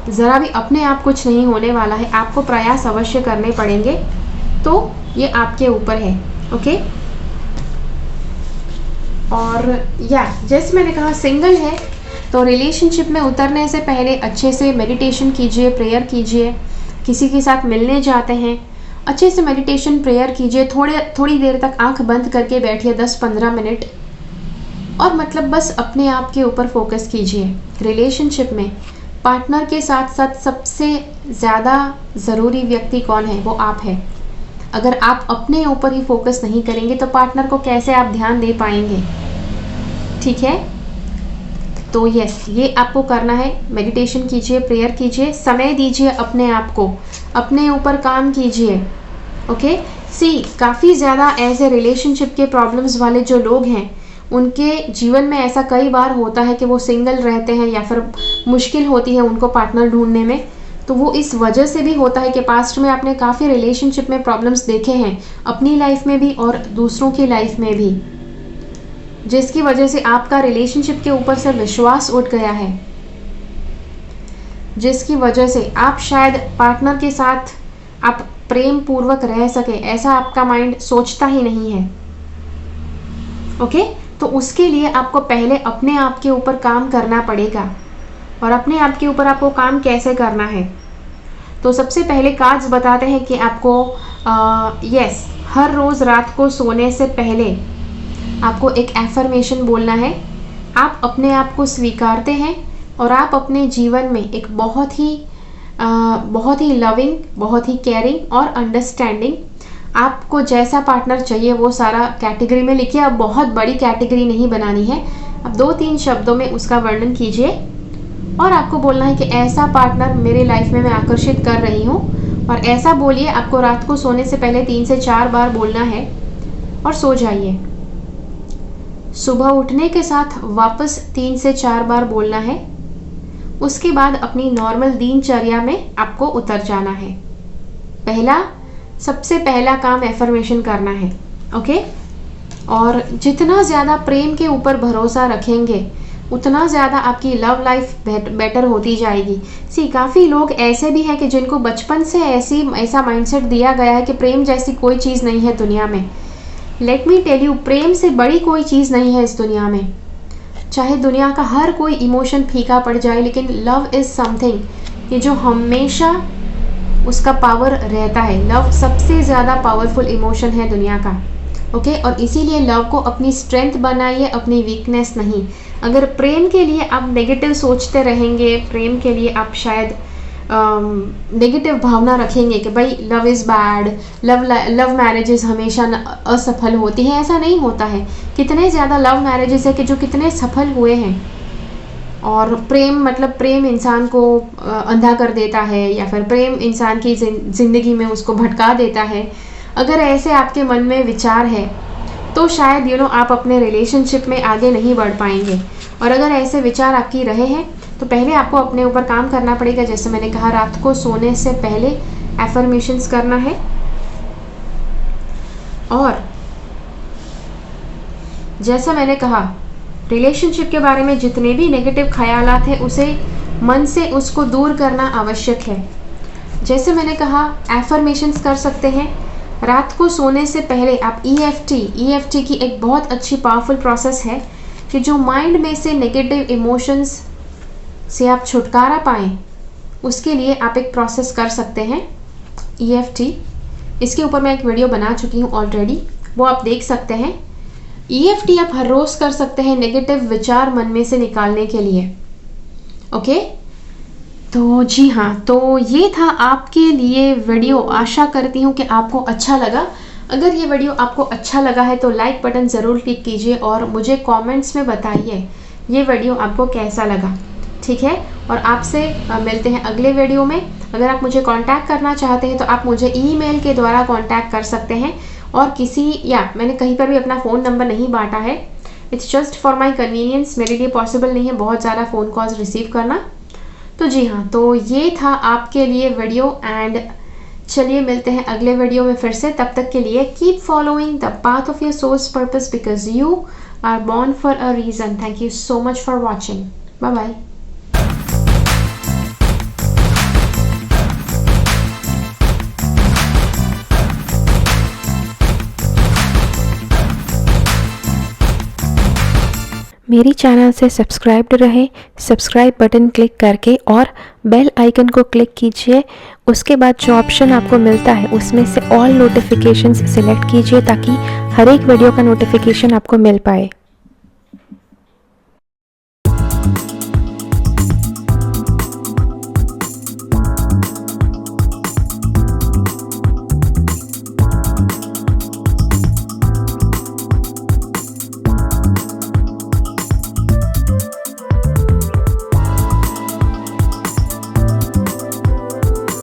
ज़रा भी अपने आप कुछ नहीं होने वाला है, आपको प्रयास अवश्य करने पड़ेंगे। तो ये आपके ऊपर है। ओके, और जैसे मैंने कहा सिंगल है तो रिलेशनशिप में उतरने से पहले अच्छे से मेडिटेशन कीजिए, प्रेयर कीजिए। किसी के साथ मिलने जाते हैं, अच्छे से मेडिटेशन प्रेयर कीजिए, थोड़ी देर तक आंख बंद करके बैठिए 10-15 मिनट, और मतलब बस अपने आप के ऊपर फोकस कीजिए। रिलेशनशिप में पार्टनर के साथ साथ सबसे ज़्यादा ज़रूरी व्यक्ति कौन है? वो आप है। अगर आप अपने ऊपर ही फोकस नहीं करेंगे तो पार्टनर को कैसे आप ध्यान दे पाएंगे? ठीक है, तो ये आपको करना है। मेडिटेशन कीजिए, प्रेयर कीजिए, समय दीजिए अपने आप को, अपने ऊपर काम कीजिए। ओके, काफ़ी ज़्यादा ऐसे रिलेशनशिप के प्रॉब्लम्स वाले जो लोग हैं, उनके जीवन में ऐसा कई बार होता है कि वो सिंगल रहते हैं या फिर मुश्किल होती है उनको पार्टनर ढूंढने में। तो वो इस वजह से भी होता है कि पास्ट में आपने काफ़ी रिलेशनशिप में प्रॉब्लम्स देखे हैं, अपनी लाइफ में भी और दूसरों की लाइफ में भी, जिसकी वजह से आपका रिलेशनशिप के ऊपर से विश्वास उठ गया है, जिसकी वजह से आप शायद पार्टनर के साथ आप प्रेम पूर्वक रह सके, ऐसा आपका माइंड सोचता ही नहीं है। ओके, तो उसके लिए आपको पहले अपने आप के ऊपर काम करना पड़ेगा। और अपने आप के ऊपर आपको काम कैसे करना है? तो सबसे पहले कार्ड्स बताते हैं कि आपको हर रोज़ रात को सोने से पहले आपको एक एफर्मेशन बोलना है। आप अपने आप को स्वीकारते हैं और आप अपने जीवन में एक बहुत ही लविंग, बहुत ही केयरिंग और अंडरस्टैंडिंग, आपको जैसा पार्टनर चाहिए वो सारा कैटेगरी में लिखिए। अब बहुत बड़ी कैटेगरी नहीं बनानी है, अब 2-3 शब्दों में उसका वर्णन कीजिए और आपको बोलना है कि ऐसा पार्टनर मेरे लाइफ में मैं आकर्षित कर रही हूँ। और ऐसा बोलिए, आपको रात को सोने से पहले 3 से 4 बार बोलना है और सो जाइए। सुबह उठने के साथ वापस 3 से 4 बार बोलना है। उसके बाद अपनी नॉर्मल दिनचर्या में आपको उतर जाना है। सबसे पहला काम एफर्मेशन करना है। ओके, और जितना ज़्यादा प्रेम के ऊपर भरोसा रखेंगे उतना ज़्यादा आपकी लव लाइफ बेटर होती जाएगी। काफ़ी लोग ऐसे भी हैं कि जिनको बचपन से ऐसा माइंडसेट दिया गया है कि प्रेम जैसी कोई चीज़ नहीं है दुनिया में। लेट मी टेल यू, प्रेम से बड़ी कोई चीज़ नहीं है इस दुनिया में। चाहे दुनिया का हर कोई इमोशन फीका पड़ जाए, लेकिन लव इज़ समथिंग कि जो हमेशा उसका पावर रहता है। लव सबसे ज़्यादा पावरफुल इमोशन है दुनिया का। ओके, और इसीलिए लव को अपनी स्ट्रेंथ बनाइए, अपनी वीकनेस नहीं। अगर प्रेम के लिए आप नेगेटिव सोचते रहेंगे, प्रेम के लिए आप शायद नेगेटिव भावना रखेंगे कि भाई love is bad, love marriages हमेशा असफल होती हैं, ऐसा नहीं होता है। कितने ज़्यादा लव मैरिजेस है कि जो कितने सफल हुए हैं। और प्रेम इंसान को अंधा कर देता है, या फिर प्रेम इंसान की ज़िंदगी में उसको भटका देता है। अगर ऐसे आपके मन में विचार है तो शायद आप अपने रिलेशनशिप में आगे नहीं बढ़ पाएंगे। और अगर ऐसे विचार आपकी रहे हैं तो पहले आपको अपने ऊपर काम करना पड़ेगा। जैसे मैंने कहा, रात को सोने से पहले एफर्मेशंस करना है, और जैसा मैंने कहा, रिलेशनशिप के बारे में जितने भी नेगेटिव ख्यालात हैं उसे मन से उसको दूर करना आवश्यक है। जैसे मैंने कहा, एफर्मेशंस कर सकते हैं रात को सोने से पहले। आप EFT की एक बहुत अच्छी पावरफुल प्रोसेस है कि जो माइंड में से नेगेटिव इमोशंस से आप छुटकारा पाएँ, उसके लिए आप एक प्रोसेस कर सकते हैं EFT। इसके ऊपर मैं एक वीडियो बना चुकी हूँ ऑलरेडी, वो आप देख सकते हैं। EFT आप हर रोज़ कर सकते हैं नेगेटिव विचार मन में से निकालने के लिए। ओके, तो जी हाँ, तो ये था आपके लिए वीडियो। आशा करती हूँ कि आपको अच्छा लगा। अगर ये वीडियो आपको अच्छा लगा है तो लाइक बटन ज़रूर क्लिक कीजिए और मुझे कमेंट्स में बताइए ये वीडियो आपको कैसा लगा। ठीक है, और आपसे मिलते हैं अगले वीडियो में। अगर आप मुझे कांटेक्ट करना चाहते हैं तो आप मुझे ईमेल के द्वारा कांटेक्ट कर सकते हैं। और मैंने कहीं पर भी अपना फ़ोन नंबर नहीं बांटा है, it's just for my convenience. मेरे लिए पॉसिबल नहीं है बहुत ज़्यादा फ़ोन कॉल्स रिसीव करना। तो जी हाँ, तो ये था आपके लिए वीडियो, एंड चलिए मिलते हैं अगले वीडियो में फिर से। तब तक के लिए keep following the path of your soul's purpose, because you are born for a reason. Thank you so much for watching. Bye bye. मेरी चैनल से सब्सक्राइब्ड रहे, सब्सक्राइब बटन क्लिक करके और बेल आइकन को क्लिक कीजिए। उसके बाद जो ऑप्शन आपको मिलता है उसमें से ऑल नोटिफिकेशंस सिलेक्ट कीजिए ताकि हर एक वीडियो का नोटिफिकेशन आपको मिल पाए।